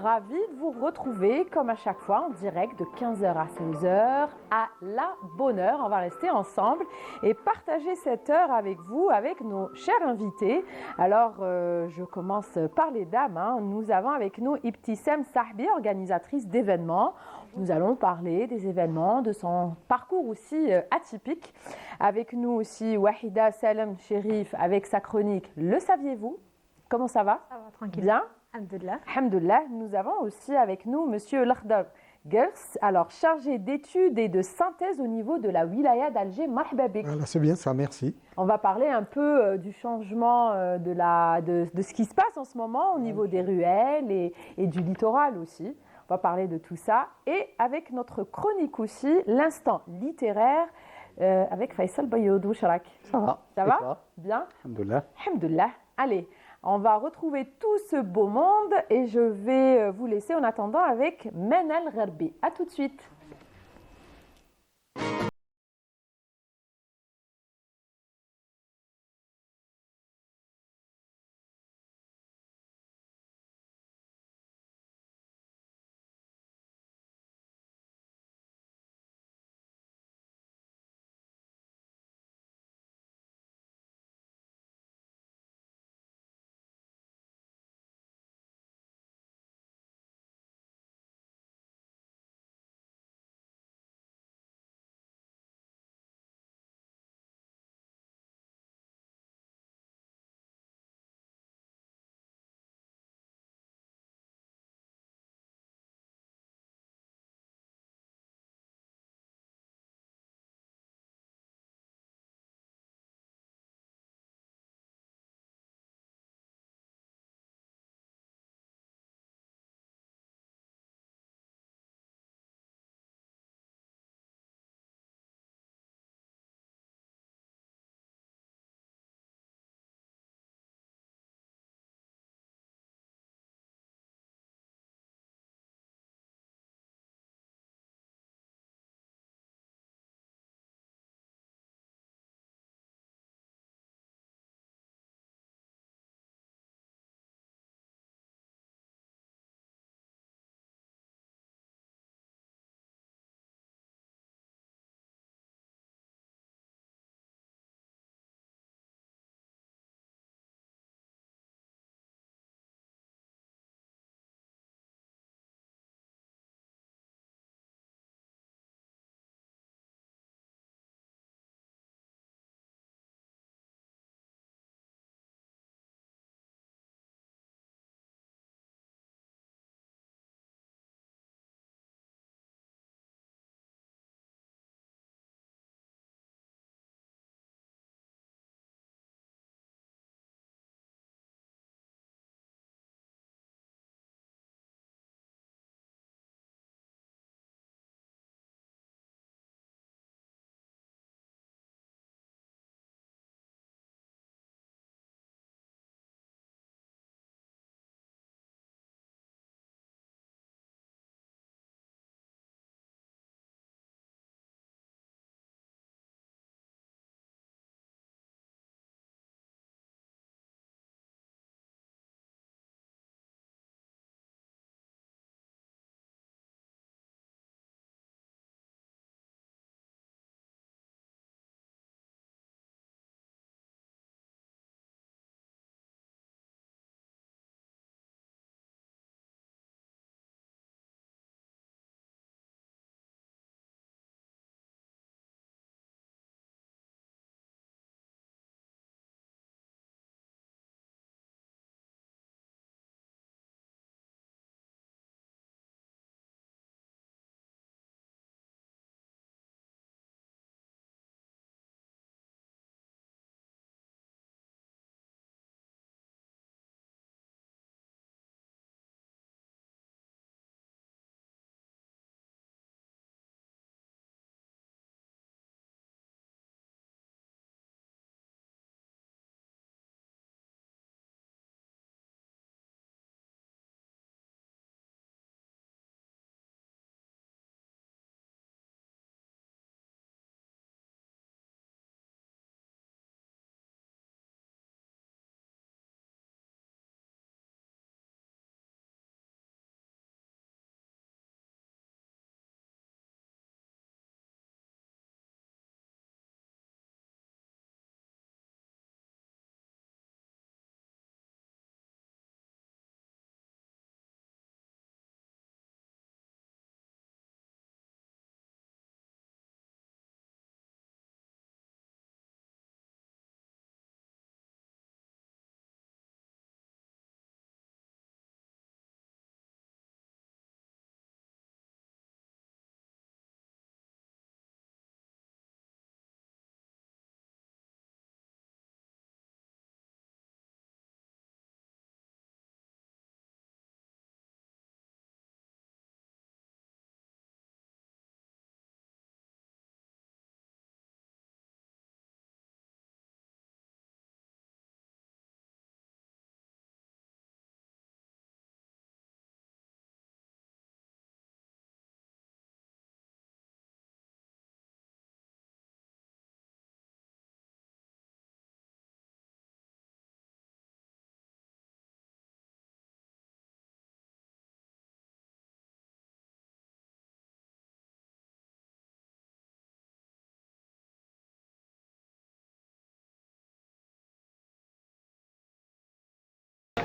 ravie de vous retrouver comme à chaque fois en direct de 15 h à 16 h à la bonne heure. On va rester ensemble et partager cette heure avec vous, avec nos chers invités. Alors, je commence par les dames. Nous avons avec nous Ibtissam Sahbi, organisatrice d'événements. Nous allons parler des événements, de son parcours aussi atypique. Avec nous aussi Wahida Salem Sherif avec sa chronique Le saviez-vous? Comment ça va? Ça va, tranquille. Bien. Alhamdulillah. Alhamdulillah. Nous avons aussi avec nous Monsieur Lakhdar Gers, alors chargé d'études et de synthèse au niveau de la wilaya d'Alger. Marhaba bik. Voilà, c'est bien ça, merci. On va parler un peu du changement de ce qui se passe en ce moment au niveau des ruelles et du littoral aussi. On va parler de tout ça. Et avec notre chronique aussi, l'instant littéraire avec Faisal Bayoud. Ça va. Ça Et va? toi? Bien? Alhamdoulilah. Alhamdulillah. Allez, on va retrouver tout ce beau monde et je vais vous laisser en attendant avec Manal Gharbi. À tout de suite.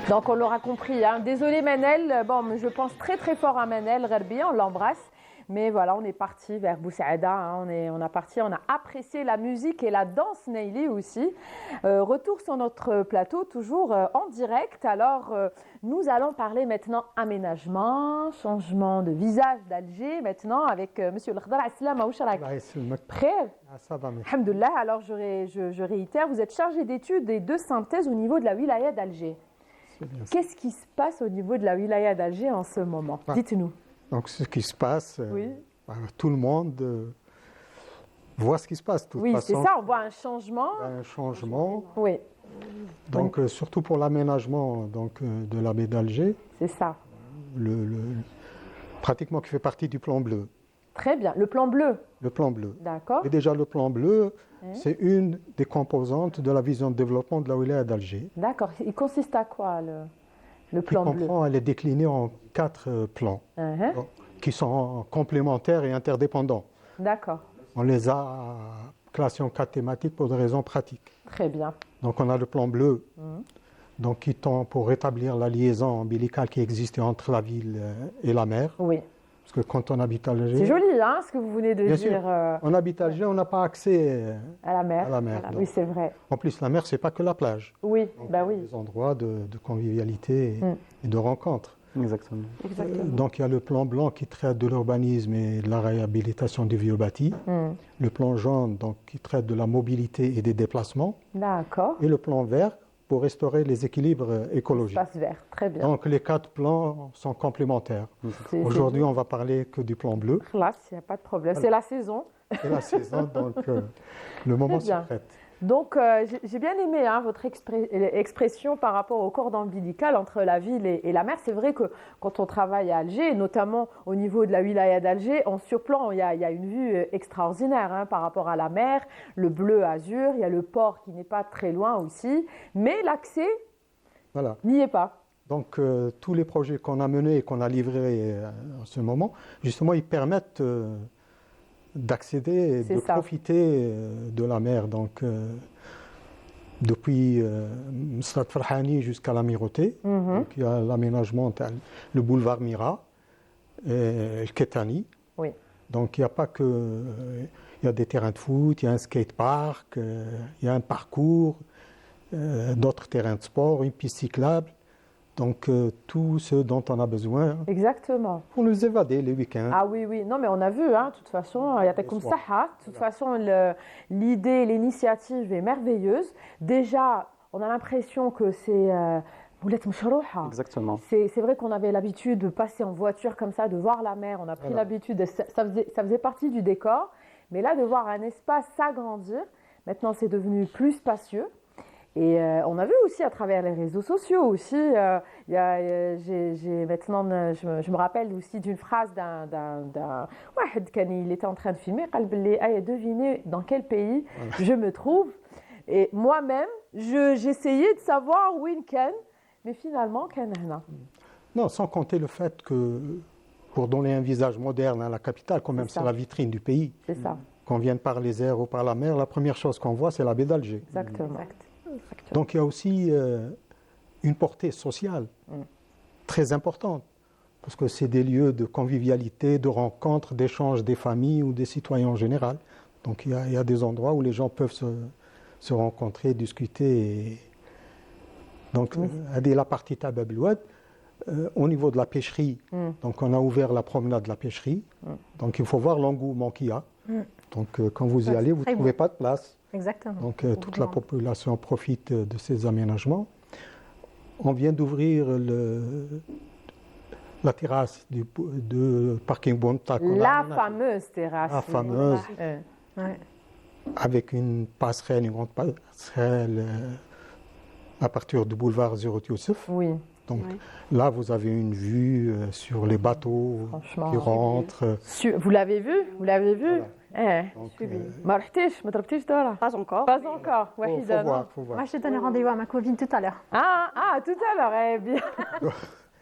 Donc on l'aura compris, hein. Désolé Manel, bon, je pense très très fort à Manel Gherbi, on l'embrasse. Mais voilà, on est parti vers Boussaïda, hein. On a apprécié la musique et la danse Neili aussi. Retour sur notre plateau, toujours en direct. Alors, nous allons parler maintenant aménagement, changement de visage d'Alger maintenant avec Monsieur L'Khdar. Assalam Sharak. Prêt? Alhamdoulilah. Alors, je réitère, vous êtes chargé d'études et de synthèse au niveau de la wilaya d'Alger. Qu'est-ce qui se passe au niveau de la wilaya d'Alger en ce moment? Dites-nous. Donc, ce qui se passe, tout le monde voit ce qui se passe. Oui, c'est ça, on voit un changement. Un changement. Oui. Donc, surtout pour l'aménagement de la baie d'Alger. C'est ça. Pratiquement qui fait partie du plan bleu. Très bien. Le plan bleu. Le plan bleu. D'accord. Et déjà, le plan bleu, c'est une des composantes de la vision de développement de la wilaya d'Alger. D'accord. Il consiste à quoi le plan bleu? Elle est déclinée en 4 plans qui sont complémentaires et interdépendants. D'accord. On les a classés en 4 thématiques pour des raisons pratiques. Très bien. Donc on a le plan bleu, donc qui tend pour rétablir la liaison ombilicale qui existait entre la ville et la mer. Oui. Parce que quand on habite à Alger... C'est joli, hein, ce que vous venez de bien dire. Sûr, on habite à Alger, on n'a pas accès à la mer. Voilà. Oui, c'est vrai. En plus, la mer, c'est pas que la plage. Oui, donc, oui. Des endroits de convivialité et de rencontre. Exactement. Donc il y a le plan blanc qui traite de l'urbanisme et de la réhabilitation des vieux bâtis. Le plan jaune donc, qui traite de la mobilité et des déplacements. D'accord. Et le plan vert pour restaurer les équilibres écologiques. Espace vert, très bien. Donc les 4 plans sont complémentaires. Aujourd'hui, on va parler que du plan bleu. Là, il n'y a pas de problème. C'est la saison. C'est la saison, donc le moment se prête. Donc, j'ai bien aimé votre expression par rapport au cordon ombilical entre la ville et la mer. C'est vrai que quand on travaille à Alger, et notamment au niveau de la wilaya d'Alger, en surplomb, il y a une vue extraordinaire par rapport à la mer, le bleu azur, il y a le port qui n'est pas très loin aussi, mais l'accès n'y est pas. Donc, tous les projets qu'on a menés et qu'on a livrés en ce moment, justement, ils permettent d'accéder et de profiter de la mer. Donc, depuis Msrat Farhani jusqu'à l'Amirauté, donc il y a l'aménagement, le boulevard Mira, et le Ketani. Oui. Donc, il n'y a pas que... il y a des terrains de foot, il y a un skatepark, il y a un parcours, d'autres terrains de sport, une piste cyclable. Donc, tout ce dont on a besoin. Exactement. Pour nous évader les week-ends. Ah oui, oui. Non, mais on a vu, de toute façon, il y a comme ça. De toute façon, l'idée, l'initiative est merveilleuse. Déjà, on a l'impression que c'est... Exactement. C'est vrai qu'on avait l'habitude de passer en voiture comme ça, de voir la mer. On a pris l'habitude, ça faisait partie du décor. Mais là, de voir un espace s'agrandir, maintenant, c'est devenu plus spacieux. Et on a vu aussi à travers les réseaux sociaux aussi, maintenant, je me rappelle aussi d'une phrase il était en train de filmer, devinez dans quel pays je me trouve. Et moi-même, j'essayais de savoir où il est, mais finalement, non, sans compter le fait que pour donner un visage moderne à la capitale, quand même, c'est la vitrine du pays. C'est ça. Qu'on vienne par les airs ou par la mer, la première chose qu'on voit, c'est la baie d'Alger. Exactement. Donc il y a aussi une portée sociale très importante, parce que c'est des lieux de convivialité, de rencontres, d'échanges des familles ou des citoyens en général. Donc il y a des endroits où les gens peuvent se rencontrer, discuter. Donc la partie Tabablouad, au niveau de la pêcherie, donc on a ouvert la promenade de la pêcherie. Donc il faut voir l'engouement qu'il y a. Donc quand vous y allez, vous ne trouvez pas de place. Exactement. Donc toute la population profite de ces aménagements. On vient d'ouvrir la terrasse de parking Bonta. La fameuse terrasse. La fameuse. Avec une grande passerelle à partir du boulevard Zérout Youssef. Oui. Donc là, vous avez une vue sur les bateaux qui rentrent. Vous l'avez vu? Vous l'avez vu? Pas encore. Pas encore. Faut voir. Moi, je t'ai donné rendez-vous à ma copine tout à l'heure. Ah, tout à l'heure, bien.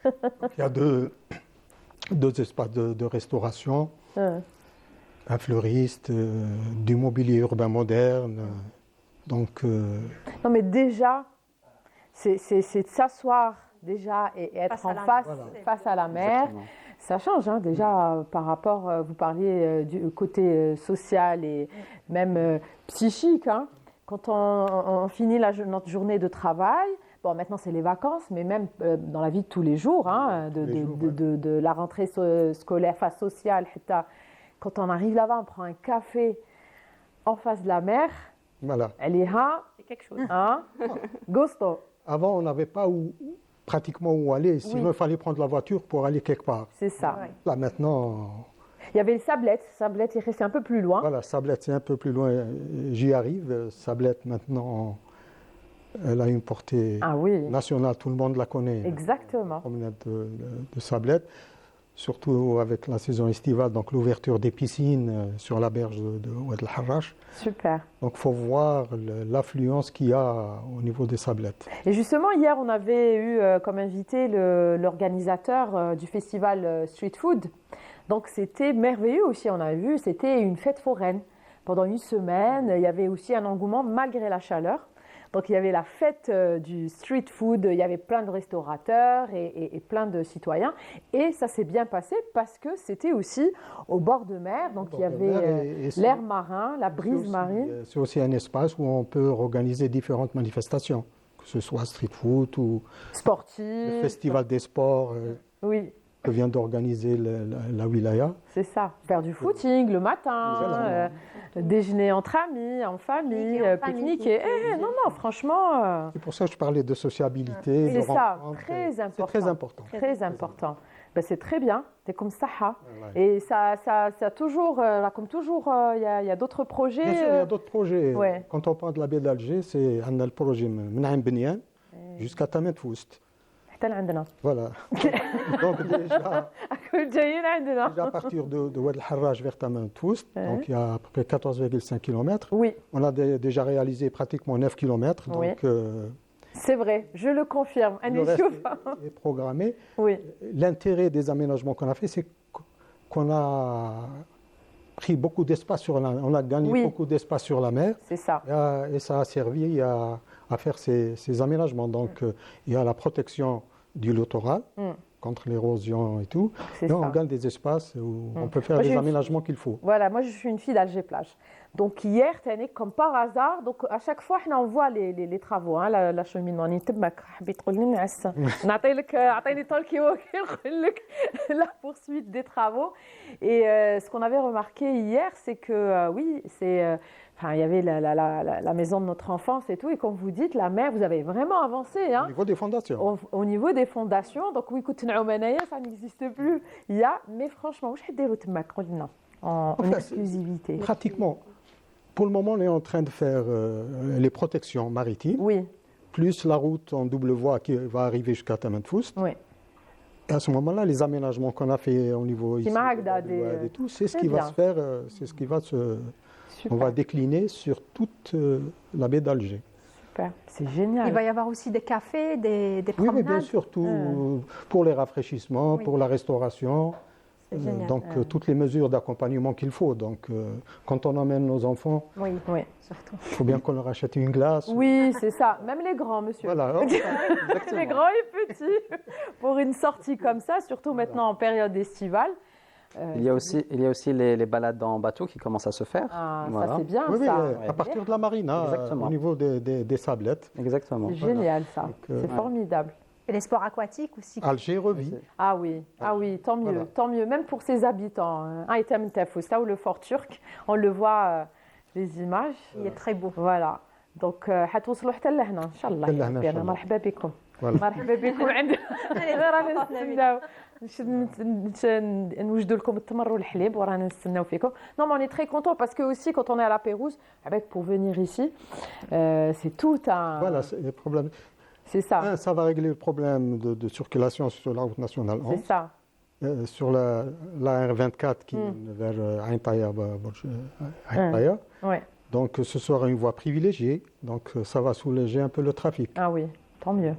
Il y a deux espaces de restauration, un fleuriste, du mobilier urbain moderne. Donc, non, mais déjà, c'est de s'asseoir déjà et être Face à en la face, mer. face à la mer. Exactement. Ça change hein, déjà par rapport, vous parliez du côté social et même psychique. Hein. Quand on finit notre journée de travail, bon maintenant c'est les vacances, mais même dans la vie de tous les jours, hein, de la rentrée scolaire, enfin sociale, quand on arrive là-bas, on prend un café en face de la mer, Voilà. elle est là, C'est quelque chose. hein, gusto, Avant, on n'avait pas pratiquement où aller. Sinon, Oui. il fallait prendre la voiture pour aller quelque part. c'est ça. Ouais. Là, maintenant, Il y avait le Sablette, Sablette il restait un peu plus loin. voilà, Sablette, c'est un peu plus loin. J'y arrive. Sablette, maintenant, elle a une portée Ah oui, nationale. Tout le monde la connaît. exactement. Promenade de Sablette. Surtout avec la saison estivale, donc l'ouverture des piscines sur la berge de Oued El Harrach. Super. Donc, il faut voir l'affluence qu'il y a au niveau des Sablettes. Et justement, hier, on avait eu comme invité l'organisateur du festival Street Food. Donc, c'était merveilleux aussi. On a vu, c'était une fête foraine. Pendant une semaine, il y avait aussi un engouement malgré la chaleur. Donc, il y avait la fête du street food, il y avait plein de restaurateurs et plein de citoyens. Et ça s'est bien passé parce que c'était aussi au bord de mer. Donc, il y avait l'air marin, la brise marine. C'est aussi un espace où on peut organiser différentes manifestations, que ce soit street food ou le Sportive. festival des sports Oui, que vient d'organiser la wilaya. c'est ça. Faire du footing le matin, déjeuner entre amis, en famille, Pique-niquer en famille, pique-niquer. Non, franchement, C'est pour ça que je parlais de sociabilité, de c'est ça, rencontre. très C'est important. très important. Très important. Ben, c'est très bien, c'est comme ça. Voilà. Et ça a toujours, là, comme toujours, il y a d'autres projets. Bien sûr, il y a d'autres projets. Ouais. Quand on parle de la baie d'Alger, c'est le projet Menahem Benian jusqu'à Tamet Foust. حتى لعندنا. Voilà. Donc déjà, جايين عندنا. à partir de Oued El Harrach vers Tamet Foust, donc il y a à peu près 14,5 km. Oui, On a déjà réalisé pratiquement 9 km, donc Oui. C'est vrai, je le confirme. le Annie reste Chouf. est programmé. Oui, L'intérêt des aménagements qu'on a fait, c'est qu'on a pris beaucoup d'espace sur la mer. On a gagné Oui. beaucoup d'espace sur la mer c'est ça. et ça a servi à faire ces aménagements. Donc, il y a la protection du littoral contre l'érosion et tout. C'est Et on ça. gagne des espaces où on peut faire Moi, les j'ai une aménagements qu'il faut. Voilà, moi je suis une fille d'Alger-Plage. Donc hier, comme par hasard, donc à chaque fois, on voit les travaux, hein, la cheminement. La poursuite des travaux. Et ce qu'on avait remarqué hier, c'est que oui, il y avait la maison de notre enfance et tout. Et comme vous dites, la mer, vous avez vraiment avancé. Hein. Au niveau des fondations. Au niveau des fondations, donc oui, écoute, ça n'existe plus. Mais franchement, en Enfin, exclusivité. Pratiquement. Pour le moment, on est en train de faire les protections maritimes, Oui, plus la route en double voie qui va arriver jusqu'à Tamet Foust. oui. Et à ce moment-là, les aménagements qu'on a fait au niveau ici, Magda, et tout, c'est ce c'est qui va bien. se faire, c'est ce qui va se... Super, On va décliner sur toute la baie d'Alger. super. C'est génial. Il va y avoir aussi des cafés, des Oui, promenades. mais bien sûr, tout pour les rafraîchissements, Oui. pour la restauration. C'est génial. Donc, toutes les mesures d'accompagnement qu'il faut. Donc, quand on emmène nos enfants, Oui, Oui, surtout. il faut bien qu'on leur achète une glace. oui, c'est ça. Même les grands, monsieur. Voilà. Les grands et petits. Pour une sortie comme ça, surtout maintenant en période estivale. Il y a aussi les balades en bateau qui commencent à se faire. Ah, Voilà. ça c'est bien, Oui, oui, ça. à partir de la marina, Exactement. au niveau des sablettes. Exactement. C'est génial, ça. C'est ouais. formidable. Et les sports aquatiques aussi. Alger revit. Ah oui, tant mieux, Voilà. tant mieux, même pour ses habitants. Haïtem Tafous, là où le fort turc, on le voit, les images. Il est très beau. Voilà. Donc حتوصلوا حتى لهنا ان شاء الله حتى لهنا إن يا شاء ربي. الله. مرحبا بكم Voilà. مرحبا بكم عندنا رانا نستناو نوجدوا لكم التمر والحليب ورانا نستناو فيكم. Non mais on est très content parce que aussi quand on est à la Pérouse, avec pour venir ici, c'est tout un. Voilà, c'est le problème. C'est ça, Ça va régler le problème de circulation sur la route nationale 11. c'est ça. Sur la R24 qui mène vers Ain Taïa, Ain Taïa. Ouais. Donc ce sera une voie privilégiée, donc ça va soulager un peu le trafic. Ah oui, tant mieux.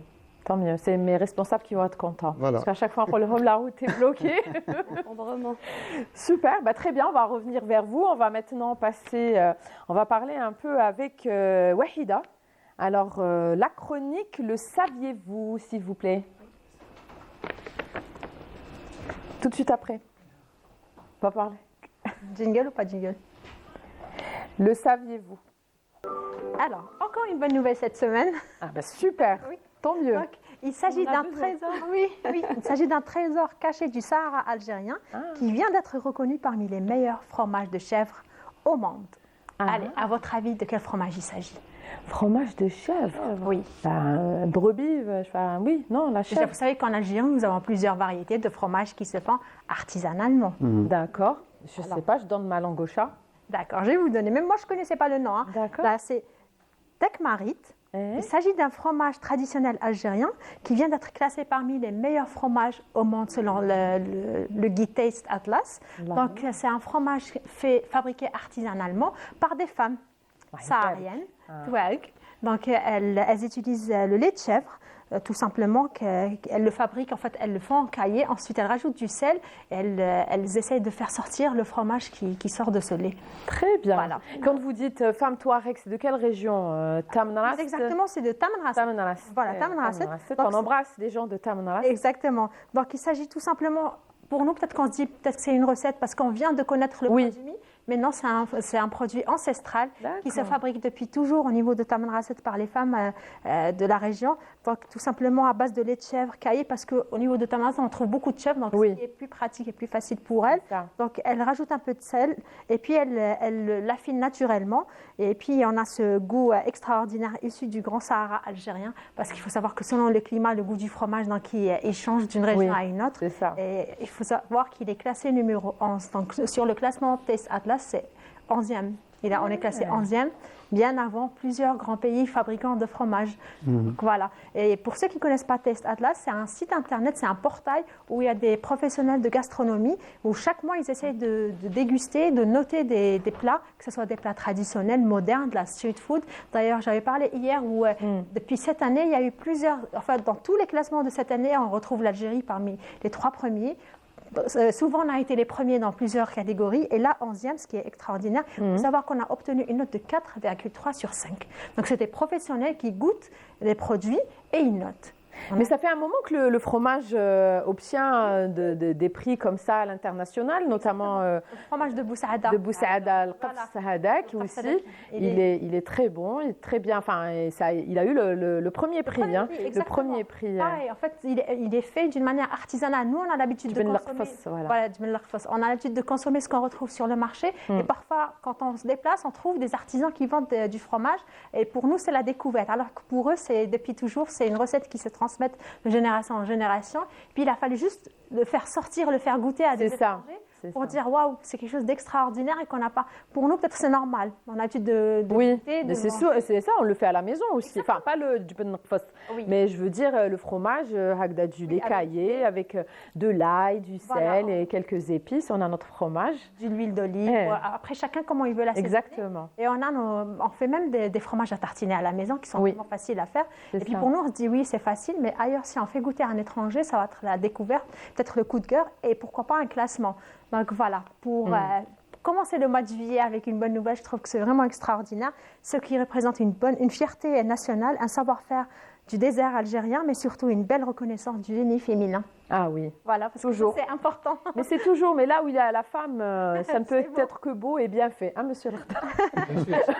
Tant mieux, c'est mes responsables qui vont être contents. Voilà. Parce qu'à chaque fois, la route est bloquée. Vraiment. Super, bah, très bien, on va revenir vers vous. On va maintenant passer, on va parler un peu avec Wahida. Alors, la chronique, le saviez-vous, s'il vous plaît? Tout de suite après. On va parler. Jingle ou pas jingle? Le saviez-vous? Alors, encore une bonne nouvelle cette semaine. Ah bah super, Oui. tant mieux. Donc, il s'agit On a d'un besoin. trésor. Oui, oui. Il s'agit d'un trésor caché du Sahara algérien qui vient d'être reconnu parmi les meilleurs fromages de chèvre au monde. Ah. Allez, à votre avis, de quel fromage il s'agit? Fromage de chèvre. Oui. Brebis, oui, non, la Déjà, chèvre. vous savez qu'en Algérie, nous avons plusieurs variétés de fromages qui se font artisanalement. D'accord. Je Alors. sais pas, je donne ma langue au chat. D'accord, je vais vous donner. Même moi, je ne connaissais pas le nom. Hein. D'accord. Là, c'est Tekmarit. Eh? Il s'agit d'un fromage traditionnel algérien qui vient d'être classé parmi les meilleurs fromages au monde selon le guide Taste Atlas. Là. Donc, c'est un fromage fabriqué artisanalement par des femmes sahariennes. Touareg. Donc, elles utilisent le lait de chèvre, tout simplement, qu'elles le fabriquent, en fait, elles le font en caillé. Ensuite, elles rajoutent du sel et elles essayent de faire sortir le fromage qui sort de ce lait. Très bien. Voilà. Quand vous dites femme Touareg, c'est de quelle région? Tamanrasset. Exactement, c'est de Tamanrasset. Tamanrasset. Voilà, Tamanrasset. Donc, On embrasse les gens de Tamanrasset. Exactement. Donc, il s'agit tout simplement, pour nous, peut-être qu'on se dit peut-être que c'est une recette parce qu'on vient de connaître le Oui. produit, mais non, c'est un produit ancestral qui se D'accord. fabrique depuis toujours au niveau de Tamanrasset par les femmes de la région. Donc, tout simplement à base de lait de chèvre caillé parce qu'au niveau de Tamanrasset, on trouve beaucoup de chèvre, donc Oui. ce qui est plus pratique et plus facile pour elles. C'est ça. Donc, elle rajoute un peu de sel et puis elle l'affine naturellement. Et puis, on a ce goût extraordinaire issu du Grand Sahara algérien parce qu'il faut savoir que selon le climat, le goût du fromage donc, il change d'une région Oui, à une autre. c'est ça. Et il faut savoir qu'il est classé numéro 11. Donc, sur le classement Taste Atlas, c'est 11e. On est classé 11e, bien avant plusieurs grands pays fabricants de fromage. Donc, voilà. Et pour ceux qui ne connaissent pas Taste Atlas, c'est un site internet, c'est un portail où il y a des professionnels de gastronomie, où chaque mois, ils essayent de déguster, de noter des plats, que ce soit des plats traditionnels, modernes, de la street food. D'ailleurs, j'avais parlé hier où, depuis cette année, il y a eu plusieurs... Enfin, dans tous les classements de cette année, on retrouve l'Algérie parmi les 3 premiers. Souvent, on a été les premiers dans plusieurs catégories. Et là, 11e, ce qui est extraordinaire, il faut savoir qu'on a obtenu une note de 4,3 sur 5. Donc, c'est des professionnels qui goûtent les produits et ils notent. Mais ça fait un moment que le fromage obtient des prix comme ça à l'international, notamment Le fromage de Boussaada. de Boussaada al-Qafs Sahadak Qafs aussi. Sahadak, Il est très bon, il est très bien. Enfin, et ça, il a eu le premier prix. premier Hein, prix, le exactement. premier prix. Pareil, en fait, il est fait d'une manière artisanale. Nous, on a l'habitude de Jbel consommer. Lakfas, voilà. Voilà, Jbel Lakfas. On a l'habitude de consommer ce qu'on retrouve sur le marché. Et parfois, quand on se déplace, on trouve des artisans qui vendent du fromage. Et pour nous, c'est la découverte. Alors que pour eux, c'est depuis toujours, c'est une recette qui se transmet de génération en génération. Puis il a fallu juste le faire sortir, le faire goûter à des C'est ça. étrangers C'est pour ça. dire waouh, c'est quelque chose d'extraordinaire et qu'on n'a pas. Pour nous, peut-être c'est normal. On a l'habitude de Oui, goûter, de mais c'est manger. sûr, c'est ça, on le fait à la maison aussi. Enfin, pas le Jbel Lakfas, Oui. mais je veux dire le fromage Hagda du lait avec caillé avec de l'ail, du Voilà. sel et quelques épices. On a notre fromage. De l'huile d'olive. Eh. Voilà. Après, chacun comment il veut l'assaisonner. Exactement. Et on fait même des fromages à tartiner à la maison qui sont Oui. vraiment faciles à faire. C'est Et puis ça. pour nous, on se dit oui, c'est facile, mais ailleurs, si on fait goûter à un étranger, ça va être la découverte, peut-être le coup de cœur et pourquoi pas un classement. Donc voilà, pour commencer le mois de juillet avec une bonne nouvelle, je trouve que c'est vraiment extraordinaire. Ce qui représente une fierté nationale, un savoir-faire du désert algérien, mais surtout une belle reconnaissance du génie féminin. Ah oui. Voilà, parce Toujours. que ça, c'est important. Mais c'est toujours, mais là où il y a la femme, ça ne peut C'est être que beau et bien fait. Hein, monsieur Lardin? Bien sûr.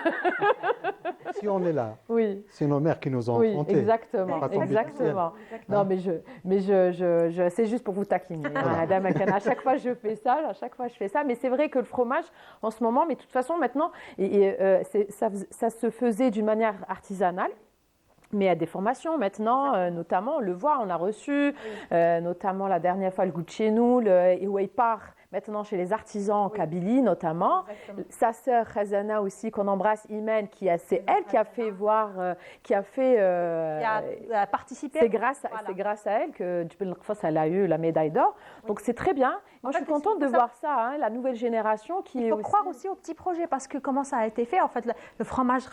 Si on est là, Oui. c'est nos mères qui nous ont Oui, enfantés. exactement, Pas tomber du exactement. Non, mais c'est juste pour vous taquiner, hein, Madame Akana. À chaque fois, je fais ça, à chaque fois, je fais ça. Mais c'est vrai que le fromage, en ce moment, mais de toute façon, maintenant, ça se faisait d'une manière artisanale. Mais il y a des formations maintenant, notamment, on le voit, on a reçu, notamment la dernière fois, le goût de chez nous, et où il part maintenant chez les artisans en Kabylie, notamment. Exactement. Sa sœur Khazana aussi, qu'on embrasse, Imen, c'est elle qui a fait voir, qui a fait... Il a participé. c'est grâce, Voilà. c'est grâce à elle que Jbel Lakfas, elle a eu la médaille d'or. Donc c'est très bien. Moi, je suis contente de voir ça, hein, la nouvelle génération qui est Il faut croire aussi aux petits projets parce que comment ça a été fait, en fait, le fromage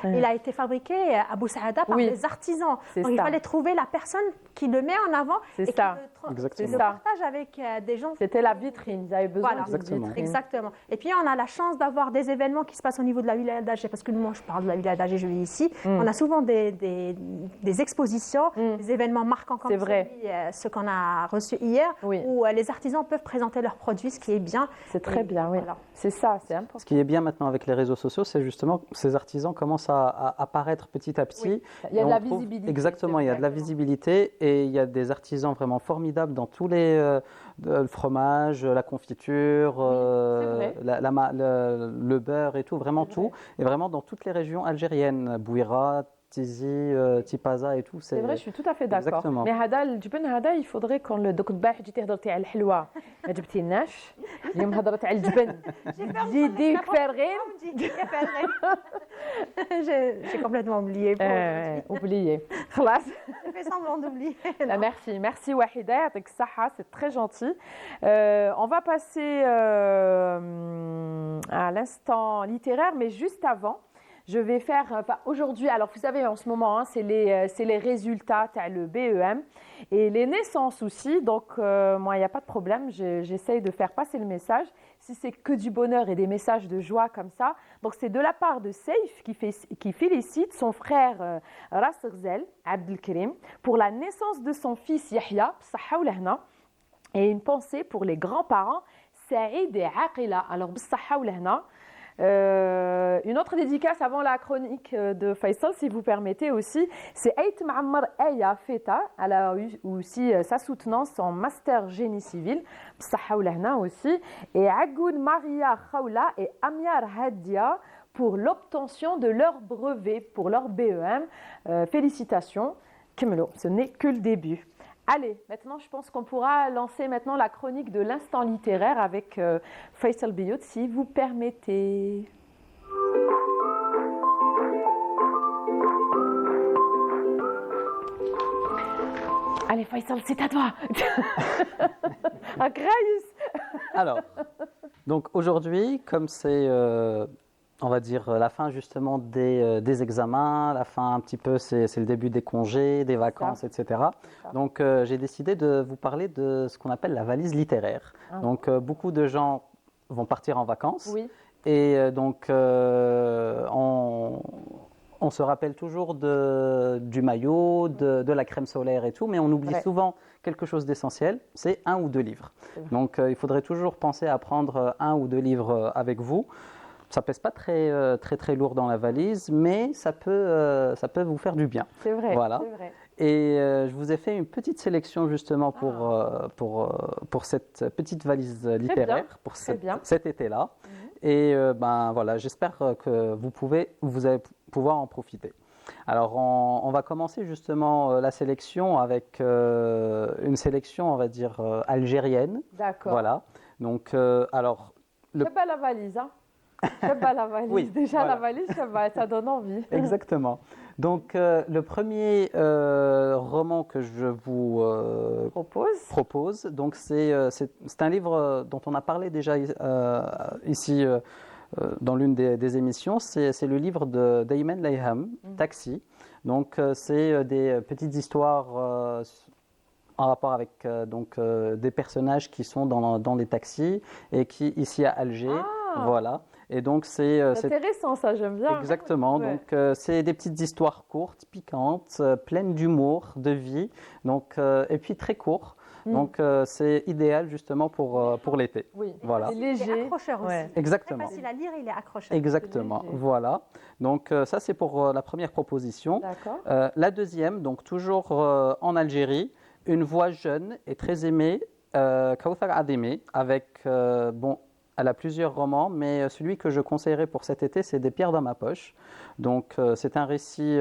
il a été fabriqué à Boussaada par des artisans. Donc il fallait trouver la personne qui le met en avant et qui le partage avec des gens. C'était la vitrine, ils avaient besoin d'une vitrine. Exactement. Et puis on a la chance d'avoir des événements qui se passent au niveau de la wilaya d'Alger, parce que moi je parle de la wilaya d'Alger, je vis ici. On a souvent des expositions, des événements marquants comme ce qu'on a reçu hier, où les artisans peuvent présenter leurs produits, ce qui est bien. C'est très bien, oui. Voilà. C'est ça, c'est important. Ce qui est bien maintenant avec les réseaux sociaux, c'est justement que ces artisans commencent à apparaître petit à petit. Oui. Il y a de la visibilité. Exactement, il y a de la visibilité et il y a des artisans vraiment formidables dans tous les le fromage, la confiture, le beurre et tout, vraiment tout. Et vraiment dans toutes les régions algériennes, Bouira, Tizi, Tipaza et tout. C'est vrai, je suis tout à fait d'accord. Mais هذا الجبن هذا il faudrait qu'on le دوك البارح جيتي هضرتي على الحلوى ما جبتيناش اليوم هضرت على الجبن جيدي كفارغين j'ai complètement oublié. Oublié خلاص j'ai fait semblant d'oublier. Merci Wahida, يعطيك الصحة, c'est très gentil. On va passer à l'instant littéraire, mais juste avant je vais faire, aujourd'hui, alors vous savez en ce moment, hein, c'est les résultats, tu as le BEM et les naissances aussi, donc moi il n'y a pas de problème, j'essaye de faire passer le message, si c'est que du bonheur et des messages de joie comme ça, donc c'est de la part de Seif qui félicite son frère Ras Ghzel Abdelkrim pour la naissance de son fils Yahya, b'ssaha ou lahna, et une pensée pour les grands-parents Saïd et Aqila, alors b'ssaha ou lahna. Une autre dédicace avant la chronique de Faisal, si vous permettez aussi, c'est Ait Ma'ammar Aya Feta, elle a eu aussi sa soutenance en master génie civil, b'ssaha ou lahna aussi, et Agoun Maria Khawla et Amiar Hadia pour l'obtention de leur brevet, pour leur BEM. Félicitations, Kimelo, ce n'est que le début. Allez, maintenant je pense qu'on pourra lancer maintenant la chronique de l'instant littéraire avec Faisal Biout, si vous permettez. Allez Faisal, c'est à toi. Un graïs. Alors, donc aujourd'hui, comme c'est on va dire la fin justement des examens, la fin un petit peu, c'est le début des congés, des vacances, etc. Donc j'ai décidé de vous parler de ce qu'on appelle la valise littéraire. Donc beaucoup de gens vont partir en vacances. Oui. Et donc on se rappelle toujours du maillot, de la crème solaire et tout, mais on oublie souvent quelque chose d'essentiel, c'est 1 ou 2 livres. Donc il faudrait toujours penser à prendre 1 ou 2 livres avec vous. Ça pèse pas très lourd dans la valise, mais ça peut vous faire du bien. C'est vrai. Voilà. C'est vrai. Et je vous ai fait une petite sélection justement pour cette petite valise littéraire pour cet été-là. Et ben voilà, j'espère que vous allez pouvoir en profiter. Alors on va commencer justement la sélection avec une sélection, on va dire algérienne. D'accord. Voilà. Donc alors. C'est pas la valise, hein. J'aime pas la valise. Oui, déjà voilà. La valise, ça donne envie. Exactement. Donc le premier roman que je vous propose, donc c'est un livre dont on a parlé déjà ici dans l'une des émissions. C'est le livre d'Ayman Layham, Taxi. Donc c'est des petites histoires en rapport avec des personnages qui sont dans les taxis et qui ici à Alger, voilà. Et donc c'est intéressant, ça, j'aime bien. Exactement. Ouais. Donc c'est des petites histoires courtes, piquantes, pleines d'humour, de vie. Donc et puis très court. Donc c'est idéal justement pour l'été. Oui. Voilà. C'est léger. Il est accrocheur aussi. Ouais. Exactement. Très facile à lire, il est accrocheur. Exactement. Voilà. Donc ça c'est pour la première proposition. D'accord. La deuxième, donc toujours en Algérie, une voix jeune et très aimée, Kawthar Ademeh, avec elle a plusieurs romans, mais celui que je conseillerais pour cet été, c'est Des pierres dans ma poche. Donc, c'est un récit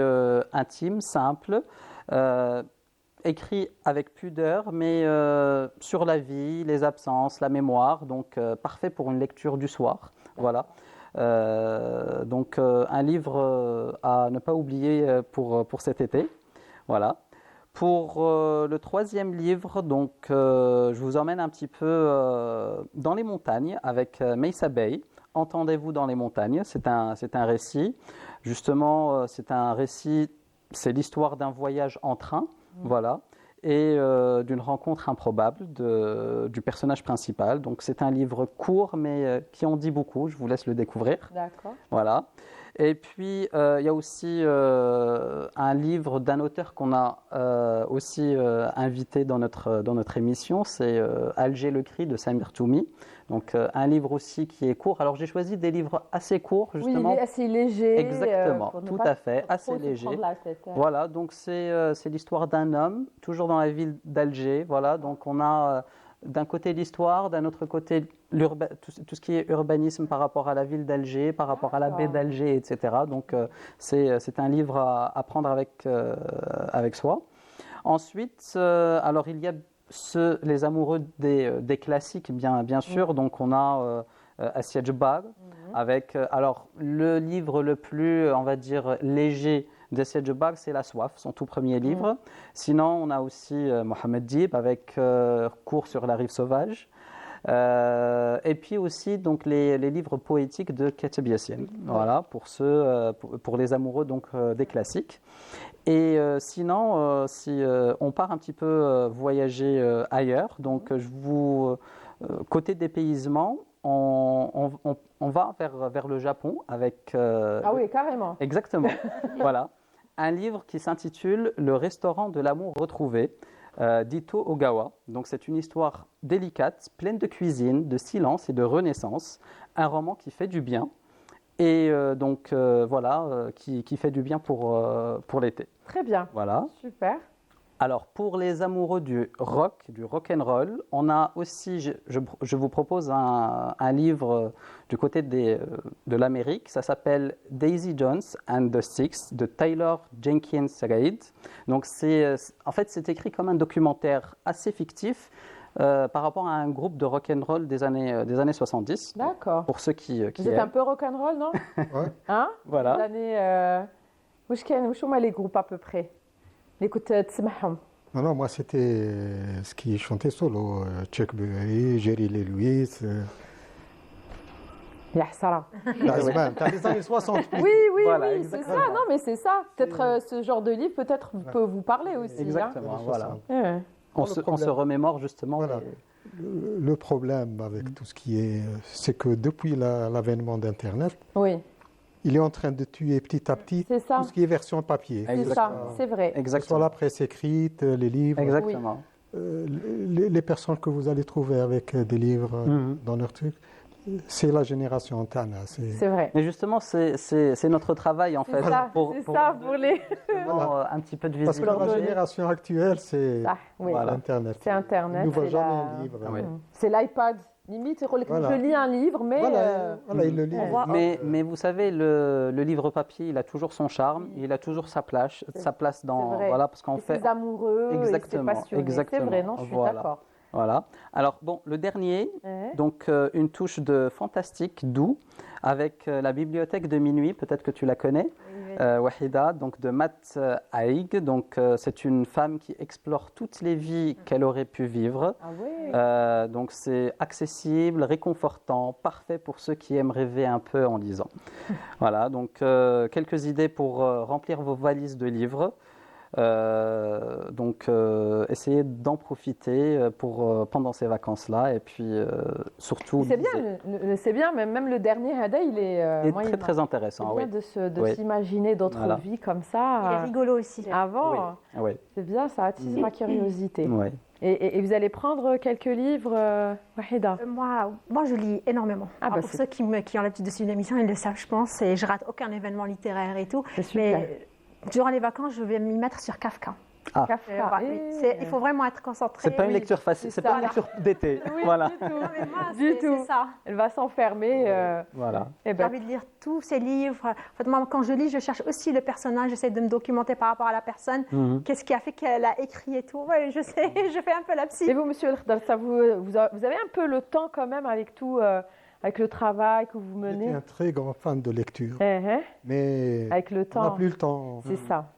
intime, simple, écrit avec pudeur, mais sur la vie, les absences, la mémoire. Donc, parfait pour une lecture du soir. Voilà. Un livre à ne pas oublier pour cet été. Voilà. Pour le troisième livre, donc, je vous emmène un petit peu dans les montagnes avec Meissa Bey. Entendez-vous dans les montagnes, c'est un récit. Justement, c'est l'histoire d'un voyage en train, voilà, et d'une rencontre improbable du personnage principal. Donc c'est un livre court, mais qui en dit beaucoup. Je vous laisse le découvrir. D'accord. Voilà. Et puis, il y a aussi un livre d'un auteur qu'on a aussi invité dans notre émission, c'est Alger le cri de Samir Toumi. Donc, un livre aussi qui est court. Alors, j'ai choisi des livres assez courts, justement. Oui, il est assez léger. Exactement, pour ne tout pas à fait, trop assez se léger. prendre la tête. Voilà, donc c'est l'histoire d'un homme, toujours dans la ville d'Alger. Voilà, donc on a d'un côté l'histoire, d'un autre côté tout ce qui est urbanisme par rapport à la ville d'Alger, par rapport à la baie d'Alger, etc. Donc c'est un livre à prendre avec soi. Ensuite, alors il y a les amoureux des classiques, bien sûr. Donc on a Assia Djebbar, avec alors le livre le plus, on va dire, léger d'Assia Djebbar, c'est La Soif, son tout premier livre. Sinon, on a aussi Mohamed Dib avec Cours sur la rive sauvage. Et puis aussi donc les livres poétiques de Kateb Yassine. Voilà, pour les amoureux donc des classiques. Et sinon, si on part un petit peu voyager ailleurs, donc côté dépaysement, on va vers le Japon avec... Ah oui, carrément. Exactement, voilà. Un livre qui s'intitule « Le restaurant de l'amour retrouvé » d'Ito Ogawa. Donc c'est une histoire délicate, pleine de cuisine, de silence et de renaissance. Un roman qui fait du bien. Et qui fait du bien pour l'été. Très bien. Voilà. Super. Alors, pour les amoureux du rock and roll, on a aussi, je vous propose un livre du côté de l'Amérique. Ça s'appelle Daisy Jones and the Six de Taylor Jenkins Reid. Donc, en fait, c'est écrit comme un documentaire assez fictif par rapport à un groupe de rock and roll des années 70. D'accord. Pour ceux qui Vous êtes un peu rock'n'roll, non? Ouais. Hein? Voilà. Les années... où sont les groupes à peu près? Écoute, تسمعهم. Non, moi c'était ce qui chantait solo, Chuck Berry, Jerry Lee Lewis, يا حسرة. t'as les années 60. Oui, Voilà, oui, c'est exactement. ça. Non, mais c'est ça. Peut-être ce genre de livre peut vous parler aussi. Exactement, hein. voilà. Hein? On Le se problème. remémore justement. Voilà. Le problème avec tout ce qui est, c'est que depuis l'avènement d'Internet, Oui, il est en train de tuer petit à petit c'est ça. tout ce qui est version papier. C'est ça, Exactement. c'est vrai. Que ce soit Exactement. la presse écrite, les livres. Exactement. Les personnes que vous allez trouver avec des livres dans leur truc, c'est la génération Tana. C'est vrai. Mais justement, c'est notre travail en fait. C'est ça, pour les... Un petit peu de Parce que visibilité. la génération actuelle, c'est Ah, oui. Voilà. Internet. C'est Internet. Ils ne voient c'est jamais la- un livre. Ah oui. C'est l'iPad. Limite, Voilà. je lis un livre, mais... Voilà, il le lit. Mais vous savez, le livre papier, il a toujours son charme, il a toujours sa place dans... C'est vrai. Voilà, parce qu'en c'est fait... amoureux, Exactement, et c'est passionné. C'est vrai, exactement. non, je suis Voilà. d'accord. Voilà. Alors, bon, le dernier, Ouais. donc une touche de fantastique, doux, avec la bibliothèque de minuit, peut-être que tu la connais, Wahida, donc de Matt Haig. Donc, c'est une femme qui explore toutes les vies qu'elle aurait pu vivre. Ah ouais. Donc, c'est accessible, réconfortant, parfait pour ceux qui aiment rêver un peu en lisant. Voilà, donc quelques idées pour remplir vos valises de livres. Donc, essayez d'en profiter pendant ces vacances-là, et puis surtout. C'est bien, c'est bien, mais même le dernier Hada, il est, Il est moi, très très intéressant. c'est Oui. bien de Oui. s'imaginer d'autres Voilà. vies comme Il est ça. rigolo aussi. Avant, Oui. c'est bien, ça attise ma curiosité. Oui. Et vous allez prendre quelques livres, Wahida? Moi, je lis énormément. Ah, bah, pour c'est- ceux qui ont l'habitude de suivre l'émission, ils le savent, je pense. Et je rate aucun événement littéraire et tout. C'est super. Mais durant les vacances, je vais m'y mettre sur Kafka. Kafka. Voilà, oui. Il faut vraiment être concentré. C'est pas une Oui, lecture facile, c'est c'est pas ça. une lecture d'été. Oui, Voilà. du tout. Non, mais moi, Du c'est tout. ça. Elle va s'enfermer. Voilà. Eh J'ai ben, envie de lire tous ces livres. En fait, moi, quand je lis, je cherche aussi le personnage. J'essaie de me documenter par rapport à la personne. Mhm. Qu'est-ce qui a fait qu'elle a écrit et tout. Ouais, je sais, je fais un peu la psy. et vous, monsieur El Khdar, vous avez un peu le temps quand même avec tout, avec le travail que vous J'étais menez. un très grand fan de lecture, Eh, mais avec le on n'a temps, plus le temps. c'est ça.